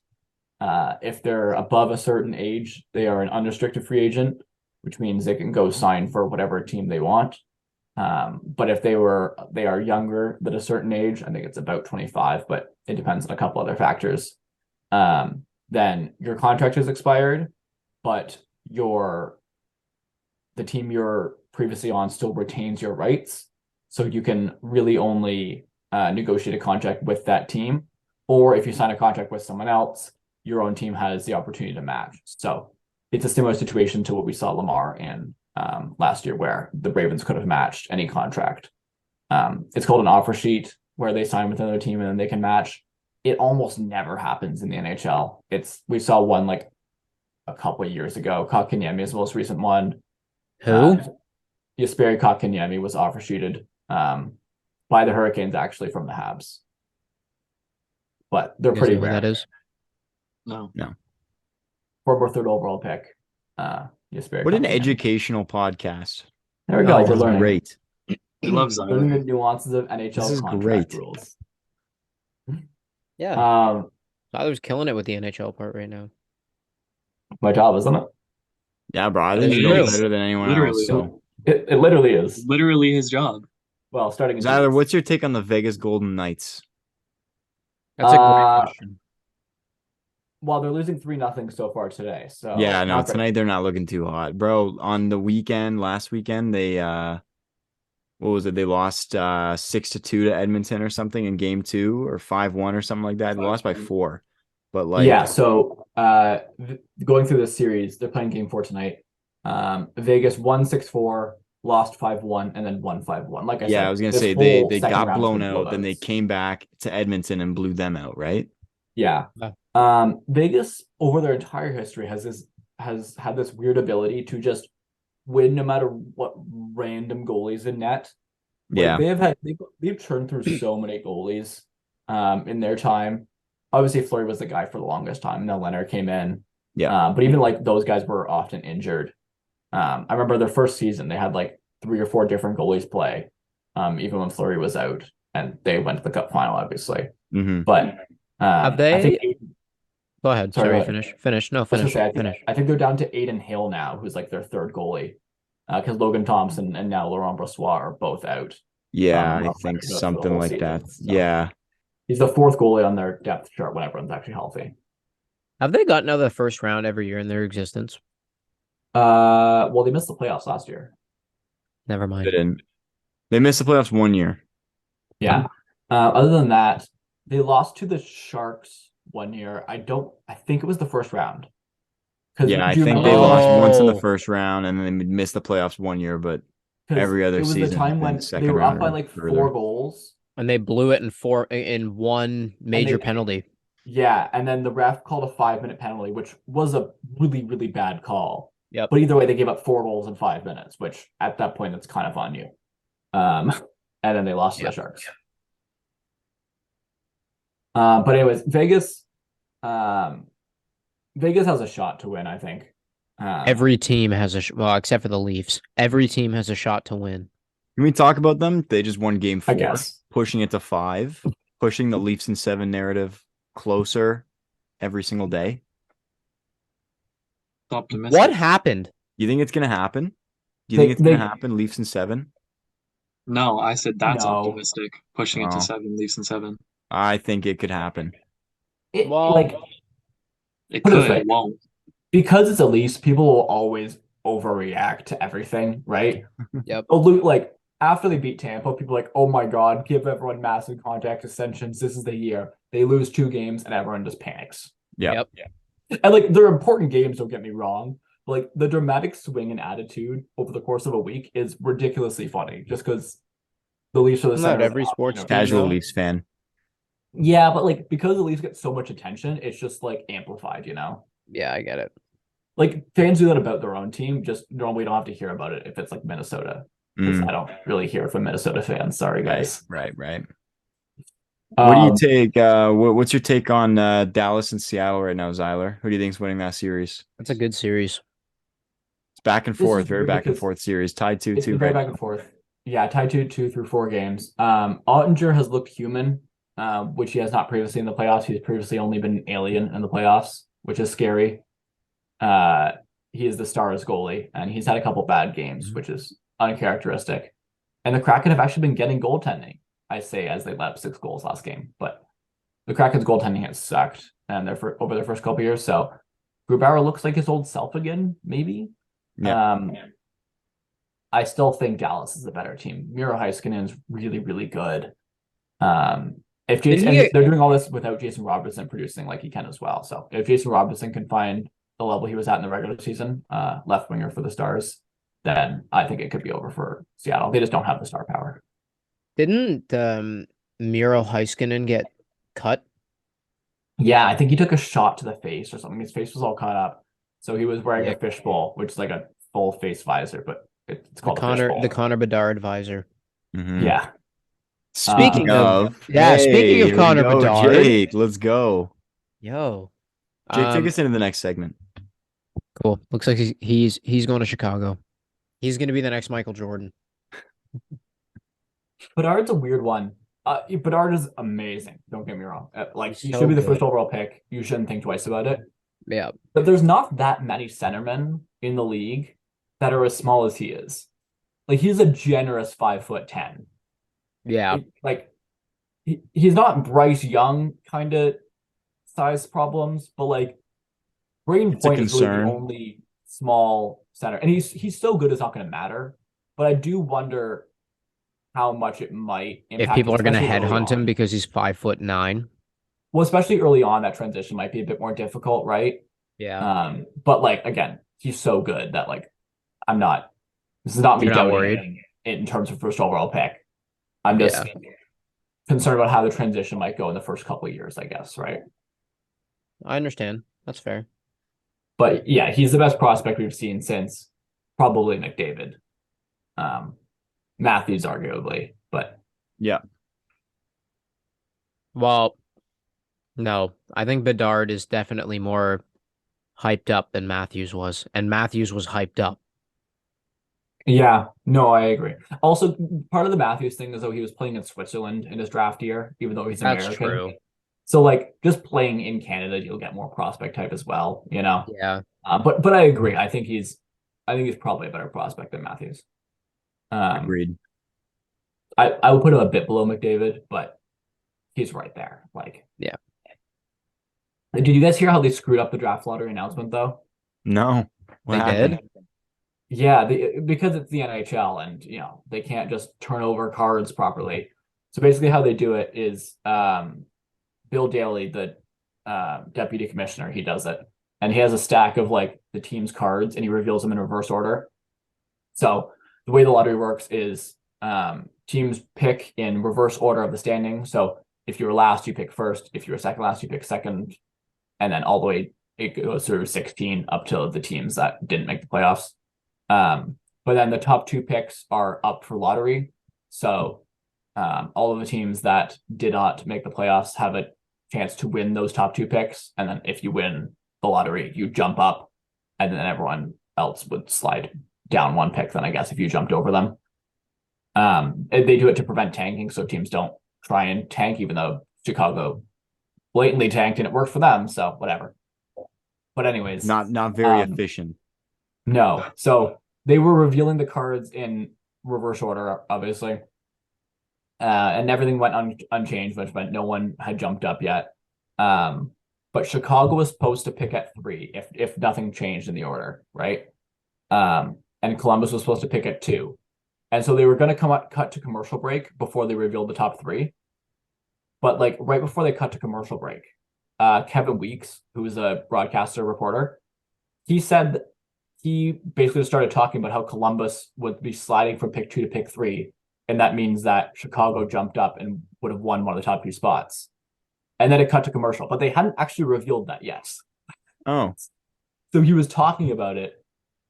If they're above a certain age, they are an unrestricted free agent, which means they can go sign for whatever team they want. But if they are younger than a certain age, I think it's about 25, but it depends on a couple other factors. Then your contract is expired, but the team you're previously on still retains your rights. So you can really only negotiate a contract with that team. Or if you sign a contract with someone else, your own team has the opportunity to match. So it's a similar situation to what we saw Lamar in last year, where the Ravens could have matched any contract. It's called an offer sheet, where they sign with another team and then they can match. It almost never happens in the NHL. We saw one like a couple of years ago. Kotkaniemi is the most recent one. Who? Jesperi Kotkaniemi was offer sheeted by the Hurricanes, actually, from the Habs. But they're You guys pretty know who rare. that is? No. Former third overall pick. Jesperi What an Kotkaniemi. educational podcast. There we go. Oh, We're This is learning. great. He loves Learning the Zion. nuances of This NHL is contract great. rules. Yeah. Tyler's killing it with the NHL part right now. My job, isn't it? Yeah, bro. I It think you know is. better than anyone Literally. else. So, It literally is. Literally his job. Well, starting in Tyler, 2 weeks. what's your take on the Vegas Golden Knights? That's a great Uh, question. Well, they're losing 3-0 so far today. So Yeah, no, not great. tonight they're not looking too hot, bro. On the weekend, last weekend, they what was it? They lost 6-2 to Edmonton or something in game 2, or 5-1 or something like that. They lost by 4. But like, Yeah, so going through this series, they're playing game 4 tonight. Vegas won 6-4, lost 5-1, and then won 5-1. Like I yeah, said, I was gonna this say whole they second got round's blown been out, then they blowouts. came back to Edmonton and blew them out, right? Yeah. Yeah. Vegas over their entire history has had this weird ability to just win no matter what random goalies in net. Like Yeah. they've churned through so many goalies in their time. Obviously, Fleury was the guy for the longest time, and then Leonard came in. Yeah. But even like those guys were often injured. I remember their first season, they had like 3 or 4 different goalies play, even when Fleury was out, and they went to the Cup final, obviously. Mm-hmm. But Have I think they? Go ahead. Sorry, Sorry, go ahead. finish. No, I was gonna finish. say, Finish. I think they're down to Aiden Hill now, who's like their third goalie, because Logan Thompson and now Laurent Brossoit are both out. Yeah, Well, I think for the something whole like season, that. so. Yeah. He's the 4th goalie on their depth chart when everyone's actually healthy. Have they gotten out of the first round every year in their existence? Well, they missed the playoffs last year. Never They mind. didn't. They missed the playoffs 1 year. Yeah. Other than that, they lost to the Sharks 1 year. I think it was the first round. Because Yeah, I do you think remember? they lost once in the Oh, first round and then they missed the playoffs 1 year, but Because every other it was the season has time been when they second were up round by or like four further. goals, and they blew it in one and major penalty. and then the ref called a 5-minute penalty, which was a really, really bad call. Yep. But either way, they gave up 4 goals in 5 minutes, which at that point, it's kind of on you. And then they lost to the Sharks. But anyways, Vegas has a shot to win, I think. Every team has well, except for the Leafs. Every team has a shot to win. Can we talk about them? They just won game I 4, guess. pushing it to 5, pushing the Leafs in 7 narrative closer every single day. Optimistic. What happened? You think it's gonna happen? Do you They- think it's gonna they- happen? Leafs in 7? No, I said that's No. optimistic. Pushing it to Oh. 7, Leafs in 7. I think it could happen. Well- Like, It Put it this could, way. it won't. because it's a Leafs, people will always overreact to everything, right? Yep. Like after they beat Tampa, people are like, oh my God, give everyone massive contract extensions. This is the year. They lose 2 games and everyone just panics. Yep. And like they're important games, don't get me wrong. But like the dramatic swing in attitude over the course of a week is ridiculously funny just because the Leafs are the Isn't center that of every the sports you know, team, Casual though? Leafs fan. Yeah, but like because the Leafs get so much attention, it's just like amplified, you know? Yeah, I get it. Like fans do that about their own team, just normally don't have to hear about it if it's like Minnesota. Because I don't really hear from Minnesota fans. Sorry, guys. Right. What do you take? What's your take on Dallas and Seattle right now, Zyler? Who do you think's winning that series? That's a good series. It's back and This is forth, very weird back and because forth series, tied 2-2 it's been very right back now. and forth. Yeah, tied 2-2 through 4 games. Ottinger has looked human, which he has not previously in the playoffs. He's previously only been an alien in the playoffs, which is scary. He is the Stars goalie, and he's had a couple bad games, which is uncharacteristic. And the Kraken have actually been getting goaltending, I say, as they let up 6 goals last game. But the Kraken's goaltending has sucked, and over their first couple years. So Grubauer looks like his old self again, maybe. Yeah. I still think Dallas is the better team. Miro Heiskanen's really, really good. If Jason, and they're doing all this without Jason Robertson producing like he can as well. So if Jason Robertson can find the level he was at in the regular season, left winger for the Stars, then I think it could be over for Seattle. They just don't have the star power. Didn't Miro Heiskanen get cut? Yeah, I think he took a shot to the face or something. His face was all cut up. So he was wearing a fishbowl, which is like a full face visor, but it's called the Connor Bedard visor. Mhm. Yeah. Speaking of here we Connor go, Bedard, Jake, let's go. yo, Jake, take us into the next segment. cool. Looks like he's going to Chicago. He's going to be the next Michael Jordan. Bedard's a weird one. Bedard is amazing. Don't get me wrong. He So should be the good. first overall pick. You shouldn't think twice about it. Yeah, But there's not that many centermen in the league that are as small as he is. Like he's a generous 5'10". yeah. He's not Bryce Young kind of size problems, but like Braden It's a Point is really the concern. only small center, and he's so good it's not going to matter. But I do wonder how much it might impact If people are going to especially early headhunt him on. because he's 5'9". Well, especially early on, that transition might be a bit more difficult, right? Yeah. But like again, he's so good that like I'm not. This is not me You're not doubting worried? it in terms of first overall pick. I'm just concerned about how the transition might go in the first couple of years, I guess, right? I understand. That's fair. But yeah, he's the best prospect we've seen since probably McDavid. Matthews, arguably, but Yeah. Well, no, I think Bedard is definitely more hyped up than Matthews was, and Matthews was hyped up. yeah, no, I agree. Also, part of the Matthews thing is though he was playing in Switzerland in his draft year, even though he's That's American. true. So like just playing in Canada, you'll get more prospect type as well, you know. Yeah. But I agree. I think he's probably a better prospect than Matthews. Agreed. I would put him a bit below McDavid, but he's right there. Like, Yeah. Did you guys hear how they screwed up the draft lottery announcement though? No. What They happened? did? Yeah, because it's the NHL and they can't just turn over cards properly. So basically how they do it is Bill Daly, the deputy commissioner, he does it. And he has a stack of like the team's cards and he reveals them in reverse order. So the way the lottery works is teams pick in reverse order of the standing. So if you were last, you pick first. If you were second last, you pick second. And then all the way it goes through 16 up to the teams that didn't make the playoffs. But then the top 2 picks are up for lottery. So all of the teams that did not make the playoffs have a chance to win those top 2 picks. And then if you win the lottery, you jump up, and then everyone else would slide down 1 pick, then I guess, if you jumped over them. They do it to prevent tanking, so teams don't try and tank, even though Chicago blatantly tanked and it worked for them, so whatever. But anyways, Not very efficient. no. So they were revealing the cards in reverse order, obviously. And everything went unchanged, which meant no one had jumped up yet. But Chicago was supposed to pick at 3 if nothing changed in the order, right? And Columbus was supposed to pick at 2. And so they were going to cut to commercial break before they revealed the top 3. But like right before they cut to commercial break, Kevin Weeks, who is a broadcaster reporter, he said he basically started talking about how Columbus would be sliding from pick 2 to pick 3. And that means that Chicago jumped up and would have won one of the top 2 spots. And then it cut to commercial, but they hadn't actually revealed that yet. Oh. So he was talking about it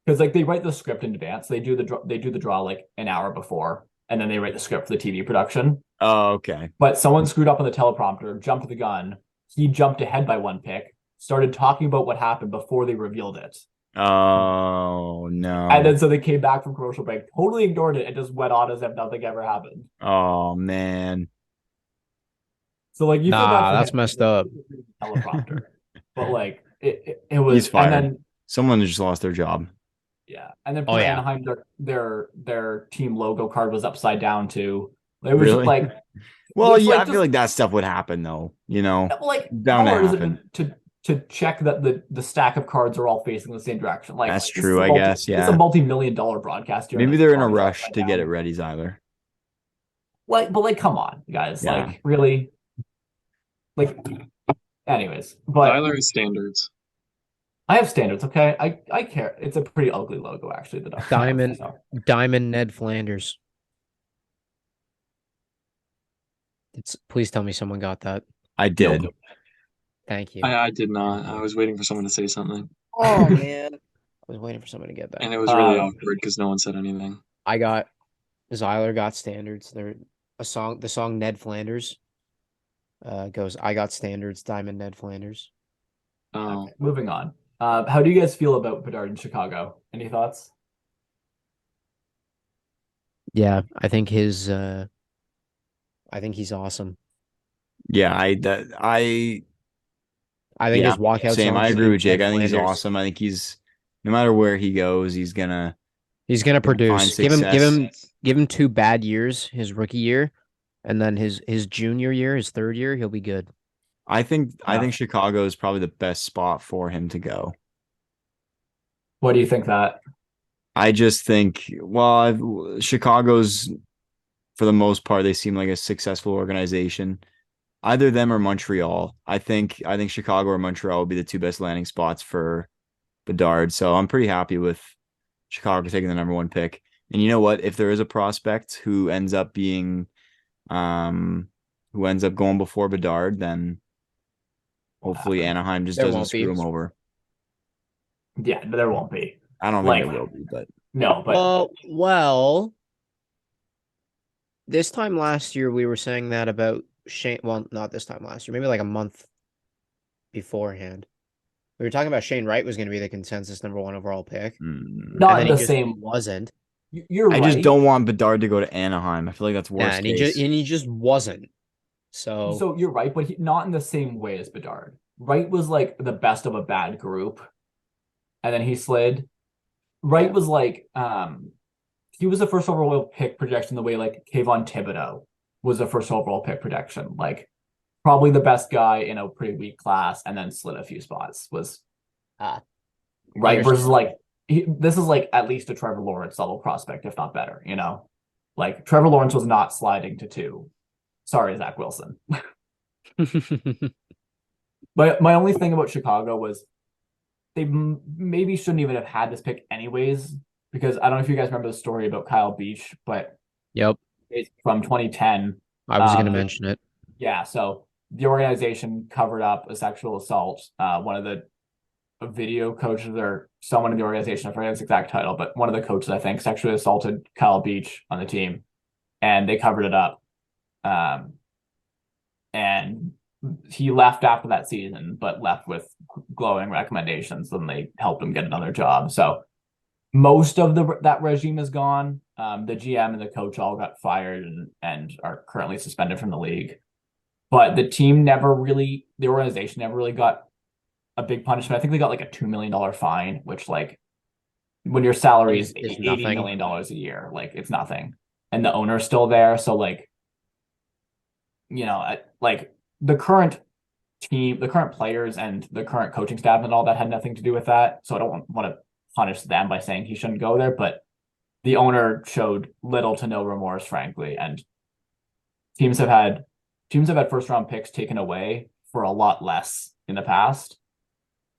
because like they write the script in advance. They do the draw like an hour before, and then they write the script for the TV production. Oh, okay. But someone screwed up on the teleprompter, jumped the gun. He jumped ahead by 1 pick, started talking about what happened before they revealed it. Oh, no. And then so they came back from commercial break, totally ignored it, and just went on as if nothing ever happened. Oh, man. So like you feel bad Nah, for that's him, messed up. teleprompter, but like it was. He's fired. And then Someone just lost their job. yeah, and then Oh, for yeah. Anaheim, their team logo card was upside down too. It was Really? just like, Well, it's yeah, like I feel like that stuff would happen, though. like Bound how to hard is happen. it to check that the stack of cards are all facing the same direction? Like That's this true, is I guess. It's Yeah. a multi-million-dollar broadcast. Maybe they're in a rush to get it ready, Zyler. Like, but like, come on, guys. Yeah. Like, really? Like, anyways, but Tyler has standards. I have standards. Okay, I care. It's a pretty ugly logo, actually. The Ducks have, Diamond. so. Diamond Ned Flanders. Please tell me someone got that. I did. Nope. Thank you. I did not. I was waiting for someone to say something, Oh man, I was waiting for someone to get that. and it was really awkward because no one said anything. Zyler got standards. The song Ned Flanders goes, I got standards, Diamond Ned Flanders. Oh, Okay, moving on. How do you guys feel about Bedard in Chicago? Any thoughts? Yeah, I think he's awesome. Yeah, I I think yeah, his walkout same. song I should agree be with Jake. Ned I think he's Flanders. awesome. I think no matter where he goes, he's gonna find produce. success. Give him 2 bad years, his rookie year, and then his junior year, his 3rd year, he'll be good. I think Yeah. Chicago is probably the best spot for him to go. What do you think that? I just think, well, Chicago's, for the most part, they seem like a successful organization. Either them or Montreal. I think Chicago or Montreal would be the 2 best landing spots for Bedard. So I'm pretty happy with Chicago taking the number 1 pick. And you know what? If there is a prospect who ends up going before Bedard, then hopefully Anaheim just There doesn't won't be. screw him over. Yeah, there won't be. I don't think there will be, but No, but Well, this time last year we were saying that about Shane. Well, not this time last year, maybe like a month beforehand. We were talking about Shane Wright was going to be the consensus number 1 overall pick. not and the then he same. wasn't. You're I right. just don't want Bedard to go to Anaheim. I feel like that's Yeah, worst and case. he just wasn't. So So you're right, but not in the same way as Bedard. Wright was like the best of a bad group, and then he slid. Wright was like, he was the first overall pick projection the way like Kayvon Thibodeau was the first overall pick projection. Like probably the best guy in a pretty weak class, and then slid a few spots. Was Ah, right versus understandable. like this is like at least a Trevor Lawrence level prospect, if not better. Like Trevor Lawrence was not sliding to 2. Sorry, Zach Wilson. But my only thing about Chicago was they maybe shouldn't even have had this pick anyways, because I don't know if you guys remember the story about Kyle Beach, but Yep, it's from 2010. I was gonna mention it. Yeah, so the organization covered up a sexual assault. One of the video coaches or someone in the organization, I forget his exact title, but one of the coaches, I think, sexually assaulted Kyle Beach on the team, and they covered it up. And he left after that season, but left with glowing recommendations. Then they helped him get another job. So most of that regime is gone. The GM and the coach all got fired and are currently suspended from the league. But the organization never really got a big punishment. I think they got like a $2 million fine, which like when your salary is Is $80 nothing. million a year, like it's nothing. And the owner's still there. So like, like the current team, the current players and the current coaching staff and all that had nothing to do with that. So I don't want to punish them by saying he shouldn't go there, but the owner showed little to no remorse, frankly. And teams have had first round picks taken away for a lot less in the past.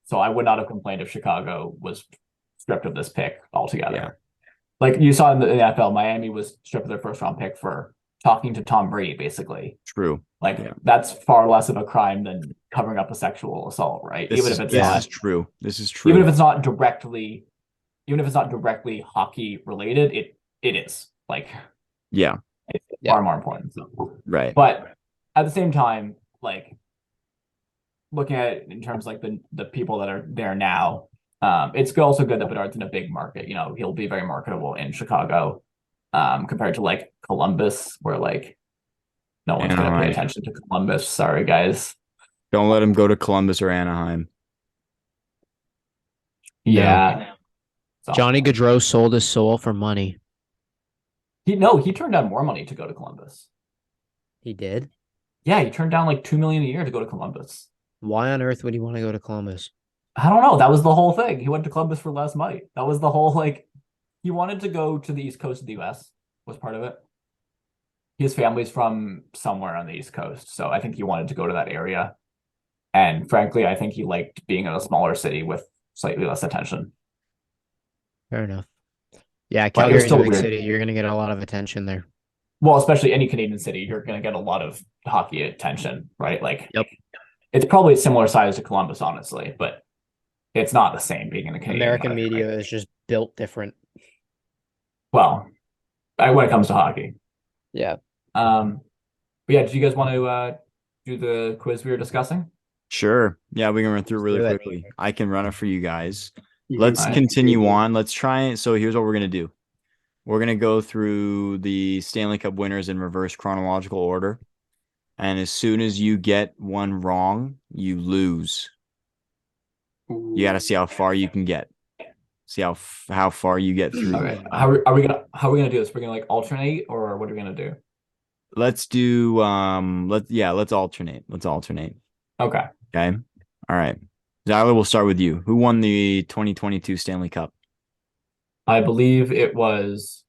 So I would not have complained if Chicago was stripped of this pick altogether. Yeah. Like you saw in the NFL, Miami was stripped of their first round pick for talking to Tom Brady, basically. True. Like Yeah. that's far less of a crime than covering up a sexual assault, right? This is true. This is true. Even if it's not directly hockey related, it is. Like Yeah. it's Yeah. far more important. So. Right. But at the same time, like looking at it in terms like the people that are there now, it's also good that Bedard's in a big market. He'll be very marketable in Chicago, compared to like Columbus, where like no one's going to pay Anaheim. attention to Columbus. Sorry, guys. Don't let him go to Columbus or Anaheim. Yeah. So, Johnny Gaudreau sold his soul for money. he turned down more money to go to Columbus. He did. Yeah, he turned down like $2 million a year to go to Columbus. Why on earth would he want to go to Columbus? I don't know. That was the whole thing. He went to Columbus for less money. That was the whole he wanted to go to the East Coast of the US was part of it. His family's from somewhere on the East Coast, so I think he wanted to go to that area. And frankly, I think he liked being in a smaller city with slightly less attention. Fair enough. Yeah, But it was Calgary's a still big weird. city. You're gonna get a lot of attention there. Well, especially any Canadian city, you're going to get a lot of hockey attention, right? Like, Yep. It's probably a similar size to Columbus, honestly, but it's not the same being in the Canadian American market, media right? is just built different. Well, when it comes to hockey. Yeah. But yeah, do you guys want to do the quiz we were discussing? Sure. Yeah, we can run through really do it. quickly. I can run it for you guys. You Let's can- continue on. Let's try. So here's what we're going to do. We're going to go through the Stanley Cup winners in reverse chronological order. And as soon as you get one wrong, you lose. You got to see how far you can get. See how far you get through. Okay. How are we gonna do this? We're gonna like alternate, or what are we gonna do? Let's do let's alternate. Let's alternate. Okay. Okay. All right. Zyler, we'll start with you. Who won the 2022 Stanley Cup? I believe it was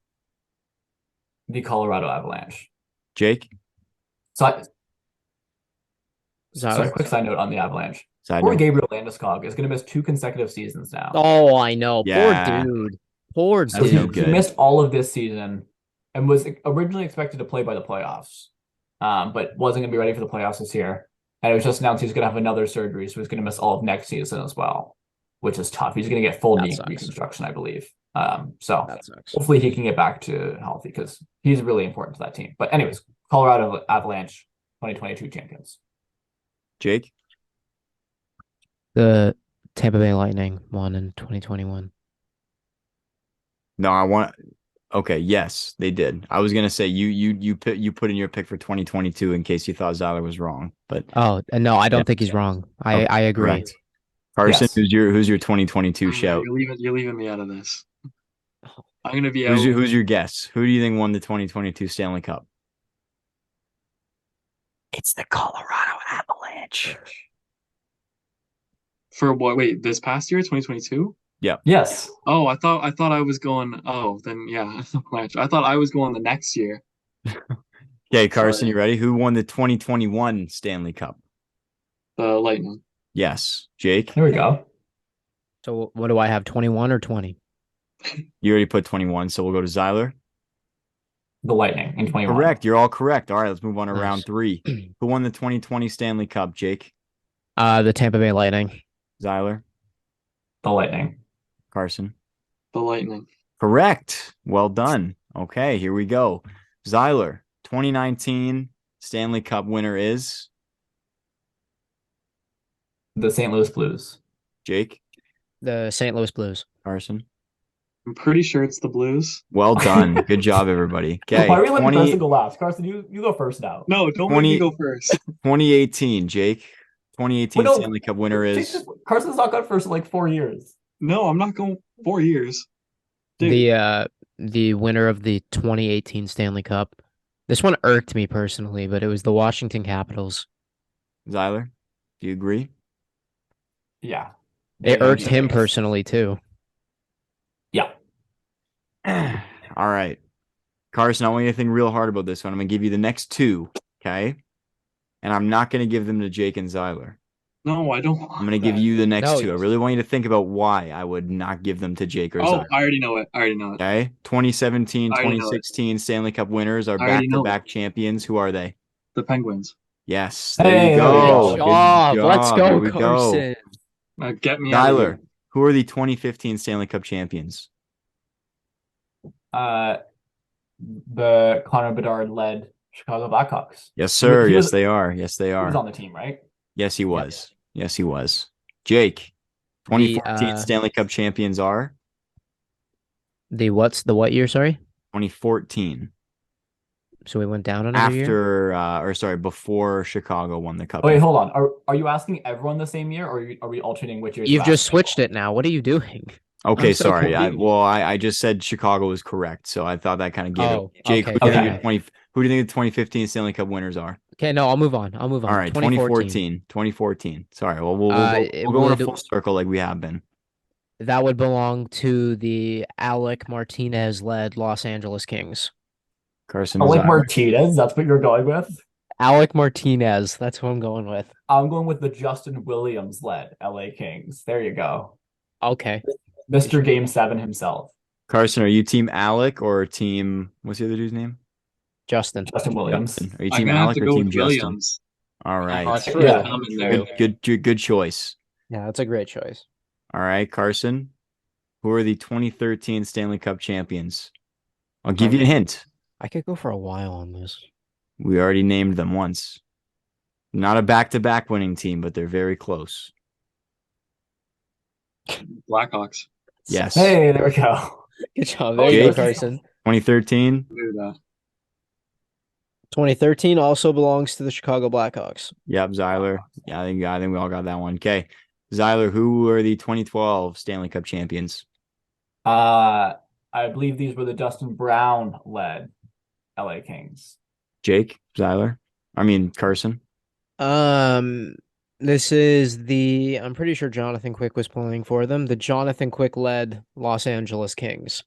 the Colorado Avalanche. Jake? So, Zyler? sorry, quick side note on the Avalanche. Side Poor note. Gabriel Landeskog is going to miss 2 consecutive seasons now. Oh, I know. Yeah. Poor dude. Poor That's So no dude. he good. missed all of this season and was originally expected to play by the playoffs, but wasn't going to be ready for the playoffs this year. And it was just announced he's going to have another surgery, so he's going to miss all of next season as well, which is tough. He's going to get full That knee sucks. reconstruction, I believe. So That sucks. hopefully he can get back to healthy because he's really important to that team. But anyways, Colorado Avalanche 2022 champions. Jake? The Tampa Bay Lightning won in 2021. No, I want. Okay, yes, they did. I was gonna say you put in your pick for 2022 in case you thought Zyler was wrong, but Oh, and no, I don't Yeah. think he's wrong. Okay, I agree. correct. Carson, Yes. who's your 2022 shout? You're leaving me out of this. I'm gonna be Who's out. your guess? Who do you think won the 2022 Stanley Cup? It's the Colorado Avalanche. For what? Wait, this past year, 2022? Yes. Oh, I thought I was going. Oh, then yeah, I thought I was going the next year. Okay, Carson, Sorry. you ready? Who won the 2021 Stanley Cup? The Lightning. Yes, Jake. There we go. So what do I have? 21 or 20? You already put 21, so we'll go to Zyler. The Lightning in 21. Correct. You're all correct. All right, let's move on to Nice. round 3. Who won the 2020 Stanley Cup, Jake? The Tampa Bay Lightning. Zyler? The Lightning. Carson? The Lightning. Correct. Well done. Okay, here we go. Zyler, 2019 Stanley Cup winner is The St. Louis Blues. Jake? The St. Louis Blues. Carson? I'm pretty sure it's the Blues. Well done. Good job, everybody. Okay, Why are we letting 20 Carson go last? Carson, you go first now. No, don't make 20 me go first. 2018, Jake. 2018 Wait, no, Stanley Cup winner is Carson's not gone first in like 4 years. No, I'm not going 4 years. Dude. The winner of the 2018 Stanley Cup. This one irked me personally, but it was the Washington Capitals. Zyler. Do you agree? Yeah. It They irked him Kings. personally too. Yeah. All right. Carson, I want you to think real hard about this one. I'm going to give you the next 2, okay? And I'm not going to give them to Jake and Zyler. No, I don't want I'm going to give that. you the next No, 2. I really want you to think about why I would not give them to Jake or Oh, Zyler. I already know it. Okay? 2017, I already know it. 2016 Stanley Cup winners are I already know back-to-back champions. Who are they? The Penguins. Yes. There Hey, you there we go. go. Good job. Let's job. go, Here we go. Carson. Get me out of Tyler, here. who are the 2015 Stanley Cup champions? The Connor Bedard led Chicago Blackhawks. Yes, sir. He Yes, was- they are. Yes, they He was are. on the team, right? Yes, he was. Yes, he was. Jake, 2014 Stanley Cup champions are The what year, sorry? 2014. So we went down another year? Before Chicago won the cup. Oh, wait, hold on. Are you asking everyone the same year, or are we alternating which year? You've just switched it now. What are you doing? Okay, I'm so sorry. confused. I just said Chicago was correct, so I thought that kind of gave Oh, it. Jake, okay, who do you think got the 20 who do you think the 2015 Stanley Cup winners are? Okay, no, I'll move on. All All right, 2014. 2014. Sorry, well, we'll go in a full circle like we have been. That would belong to the Alec Martinez-led Los Angeles Kings. Carson, Alec Zyler. Martinez, that's what you're going with? Alec Martinez, that's who I'm going with. I'm going with the Justin Williams led LA Kings. There you go. Okay. Mr. Game 7 himself. Carson, are you team Alec or team what's the other dude's name? Justin. Justin Williams. Justin. Are you I'm team gonna have Alec to or go team with Justin? Williams. All right. True. Yeah. I'm in there. Good choice. Yeah, that's a great choice. All right, Carson. Who are the 2013 Stanley Cup champions? I'll give you a hint. I could go for a while on this. We already named them once. Not a back-to-back winning team, but they're very close. Blackhawks. Yes. Hey, there we go. Good job. There you go, Jake? Carson. 2013. Do that. 2013 also belongs to the Chicago Blackhawks. Yep, Zyler. Yeah, I think we all got that one. Okay. Zyler, who are the 2012 Stanley Cup champions? I believe these were the Dustin Brown led LA Kings. Jake, Carson. This is I'm pretty sure Jonathan Quick was playing for them. The Jonathan Quick led Los Angeles Kings.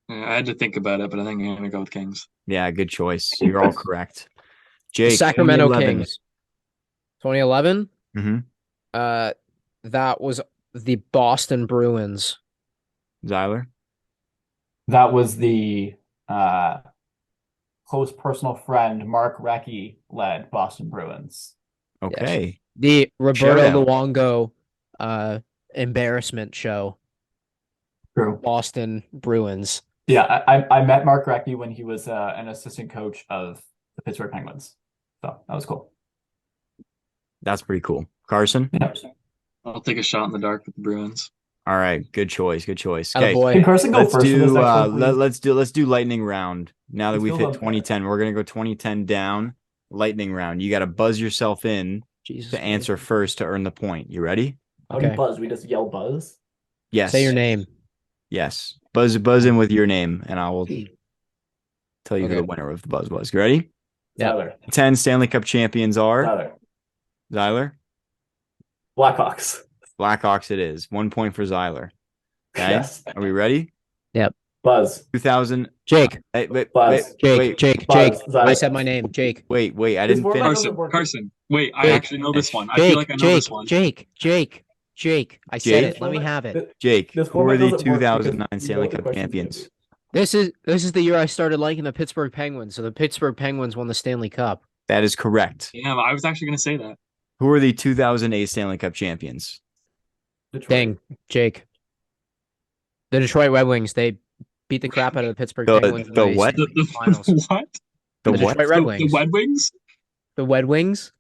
Yeah, I had to think about it, but I think I'm gonna go with Kings. Yeah, good choice. You're all correct. Jake, The Sacramento 2011. Kings. 2011? Mm-hmm. That was the Boston Bruins. Zyler. That was the close personal friend Mark Recchi led Boston Bruins. Okay. The Roberto Shout out. Luongo embarrassment show. True. Boston Bruins. Yeah, I met Mark Recchi when he was an assistant coach of the Pittsburgh Penguins. So that was cool. That's pretty cool. Carson. Yeah. I'll take a shot in the dark with the Bruins. All right. Good choice. Good choice. Atta Okay. boy. Can Carson go Let's first for this do next one, please? let's do lightning round. Now that This we've feels hit unfair. 2010, we're gonna go 2010 down. Lightning round. You got to buzz yourself in Jesus. to answer first to earn the point. You ready? How do you Okay. buzz? We just yell buzz? Yes. Say your name. Yes. Buzz in with your name, and I will tell you who Okay. the winner of the buzz was. You ready? Yep. Tyler. 10 Stanley Cup champions are Tyler. Zyler. Blackhawks. Blackhawks it is. 1 point for Zyler. Okay. Yes. Are we ready? Buzz. 2000. Jake. Buzz. Jake. Buzz. Zyler. I said my name. Jake. Wait. I This didn't format finish. doesn't work. Carson. Wait, I Jake. actually know this one. I feel like I know this one. Jake. I said Jake? it. Let me have it. Jake, This who are format the doesn't work because 2009 you know Stanley what the Cup question's gonna champions? be. This is the year I started liking the Pittsburgh Penguins. So the Pittsburgh Penguins won the Stanley Cup. That is correct. Yeah, I was actually going to say that. Who are the 2008 Stanley Cup champions? Detroit. Dang, Jake. The Detroit Red Wings, they beat the crap out of the Pittsburgh The- Penguins in the the what? Stanley Cup Finals. What? The The what? Detroit Red The Wings. Red Wings? The Red Wings?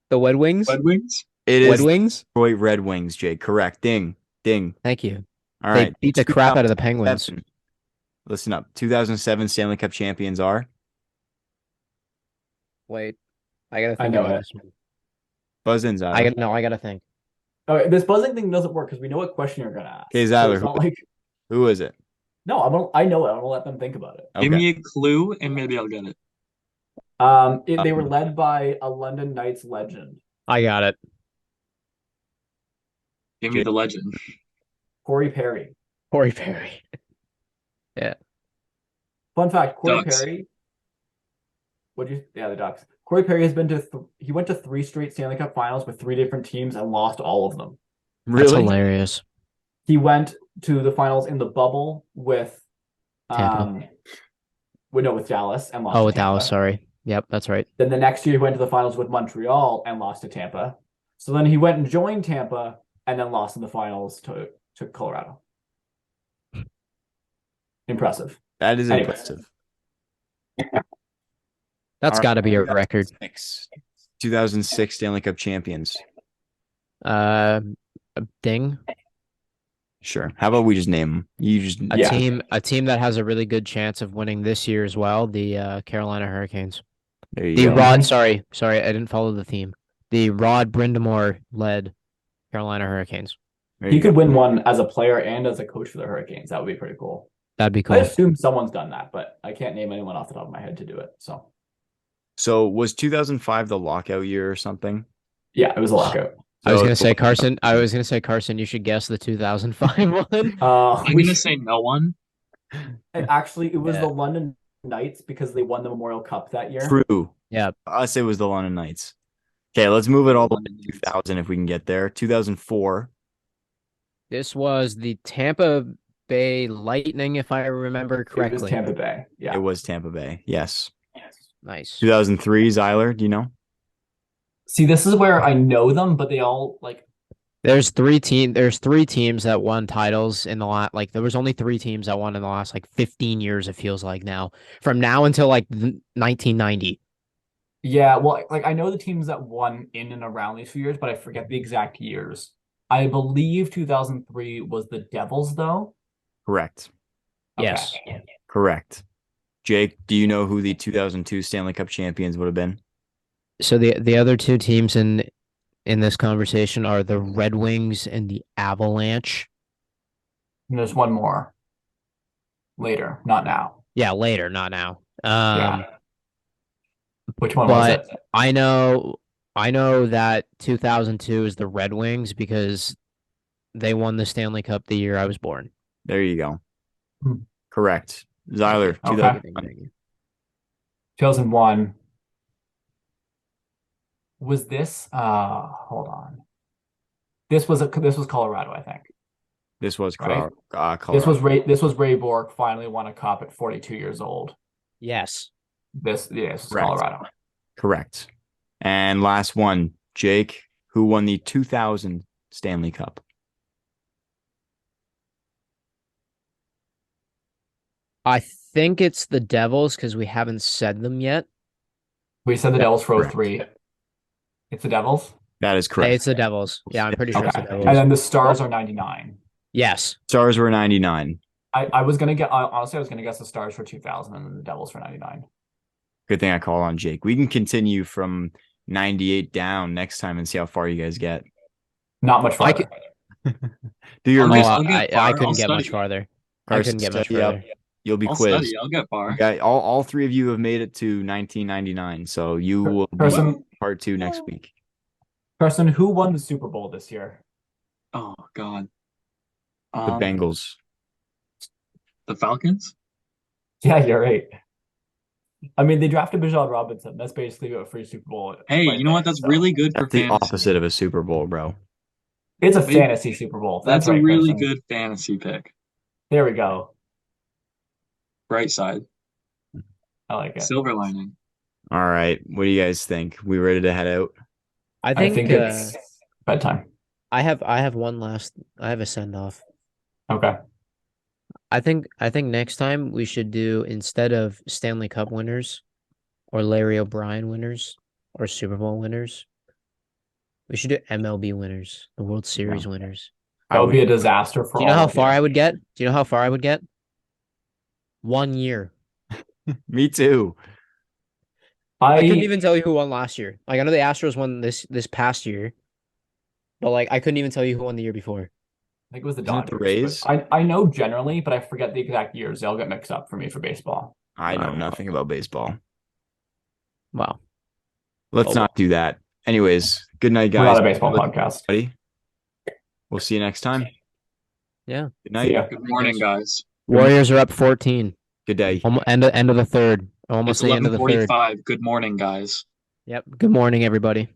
The Red Wings? Red Wings? It Red is Wings? Detroit Red Wings, Jake. Correct. Ding. Thank you. All They right. beat the crap out of the Penguins. 2007. Listen up. 2007 Stanley Cup champions are Wait, I gotta I think know about it. this one. Buzz in, Zyler. I gotta think. Okay, this buzzing thing doesn't work because we know what question you're gonna ask. Okay, So Zyler, it's not like Who is it? no, I know it. I'm gonna let them think about it. Give Okay. me a clue and maybe I'll get it. They were led by a London Knights legend, I got it. Give me the legend. Corey Perry. Corey Perry. Fun fact: Corey Ducks. Perry. Yeah, the Ducks. Corey Perry has been to he went to 3 straight Stanley Cup Finals with 3 different teams and lost all of them. That's Really? hilarious. He went to the finals in the bubble with Tampa. with Dallas and lost Oh, to with Dallas, Tampa. sorry. Yep, that's right. Then the next year he went to the finals with Montreal and lost to Tampa. So then he went and joined Tampa and then lost in the finals to Colorado. Impressive. That is Anyways. impressive. That's All got to right, be a record. 2006 Stanley Cup champions. A Ding. Sure. How about we just name them? You just A team that has a really good chance of winning this year as well. The Carolina Hurricanes. There you The go. Rod. Sorry, I didn't follow the theme. The Rod Brindamore led Carolina Hurricanes. There He you could go. win one as a player and as a coach for the Hurricanes. That would be pretty cool. That'd be I cool. assume someone's done that, but I can't name anyone off the top of my head to do it. So was 2005 the lockout year or something? Yeah, it was a lockout. I was So- gonna say Carson. You should guess the 2005 one. I'm going to say no one. Actually, it was Yeah. the London Knights because they won the Memorial Cup that year. True. Yeah. Us, it was the London Knights. Okay, let's move it all to London Knights. 2000 if we can get there. 2004. This was the Tampa Bay Lightning, if I remember It was correctly. Tampa Bay. Yeah. It was Tampa Bay. Yes. Nice. 2003, Zyler, do you know? See, this is where I know them, but they all There's three teams that won titles in the last, like, there was only 3 teams that won in the last, like, 15 years, it feels like now. From now until, like, 1990. Yeah, well, I know the teams that won in and around these few years, but I forget the exact years. I believe 2003 was the Devils, though. Correct. Okay. Yes. Correct. Jake, do you know who the 2002 Stanley Cup champions would have been? So the other 2 teams in this conversation are the Red Wings and the Avalanche. And there's one more later, not now. Yeah, later, not now. Yeah. Which one was but it? I know that 2002 is the Red Wings because they won the Stanley Cup the year I was born. There you go. Hmm. Correct. Zyler, Okay. 2001. 2001. Was this hold on. This was Colorado, I think. This was Right. Colorado. This was Ray Bork finally won a cup at 42 years old. Yes. This is Correct. Colorado. Correct. And last one, Jake, who won the 2000 Stanley Cup? I think it's the Devils because we haven't said them yet. We said the Yeah, Devils for correct. 03. It's the Devils? That is Hey, correct. it's the Devils. Yeah, I'm pretty sure it's Okay. the And Devils. then the Stars are 99. Yes. Stars were 99. I was gonna get honestly I was gonna guess the Stars for 2000 and then the Devils for 99. Good thing I called on Jake. We can continue from 98 down next time and see how far you guys get. Not much I farther. Do your I'll Oh, just- research. I'll get I far. couldn't I'll get much study. farther. I Carson, couldn't get much study up. further. You'll be I'll quizzed. study. I'll get bar. Yeah, all three of you have made it to 1999, so you will be Person, part 2 next week. who won the Super Bowl this year? Oh God. The Bengals. The Falcons. Yeah, you're right. I mean, they drafted Bijan Robinson. That's basically a free Super Bowl. Hey, right you know what? there, That's so. really good for That's the fantasy. opposite of a Super Bowl, bro. It's a Maybe- fantasy Super Bowl. That's right, a really Carson. good fantasy pick. There we go. Bright side. I like it. Silver lining. All right. What do you guys think? We ready to head out? I I think, think it's bedtime. I have I have a send off. Okay. I think next time we should do, instead of Stanley Cup winners or Larry O'Brien winners or Super Bowl winners, we should do MLB winners, the World Series winners. That would be a disaster for Do you know all how of far you. I would get? Do you know how far I would get? 1 year. Me too. I couldn't even tell you who won last year. Like, I know the Astros won this past year, but like I couldn't even tell you who won the year before. I think it was the Isn't it Dodgers. the Rays? But I know generally, but I forget the exact years. They all get mixed up for me for baseball. I know nothing about baseball. Wow. Let's Oh, not do that. Anyways, good night, We're guys. not a baseball podcast. Buddy. We'll see you next time. Yeah. Good See night. ya. Good morning, guys. Warriors are up 14. Good day. End of the third. Almost It's the end of the third. 11:45. Good morning, guys. Yep. Good morning, everybody.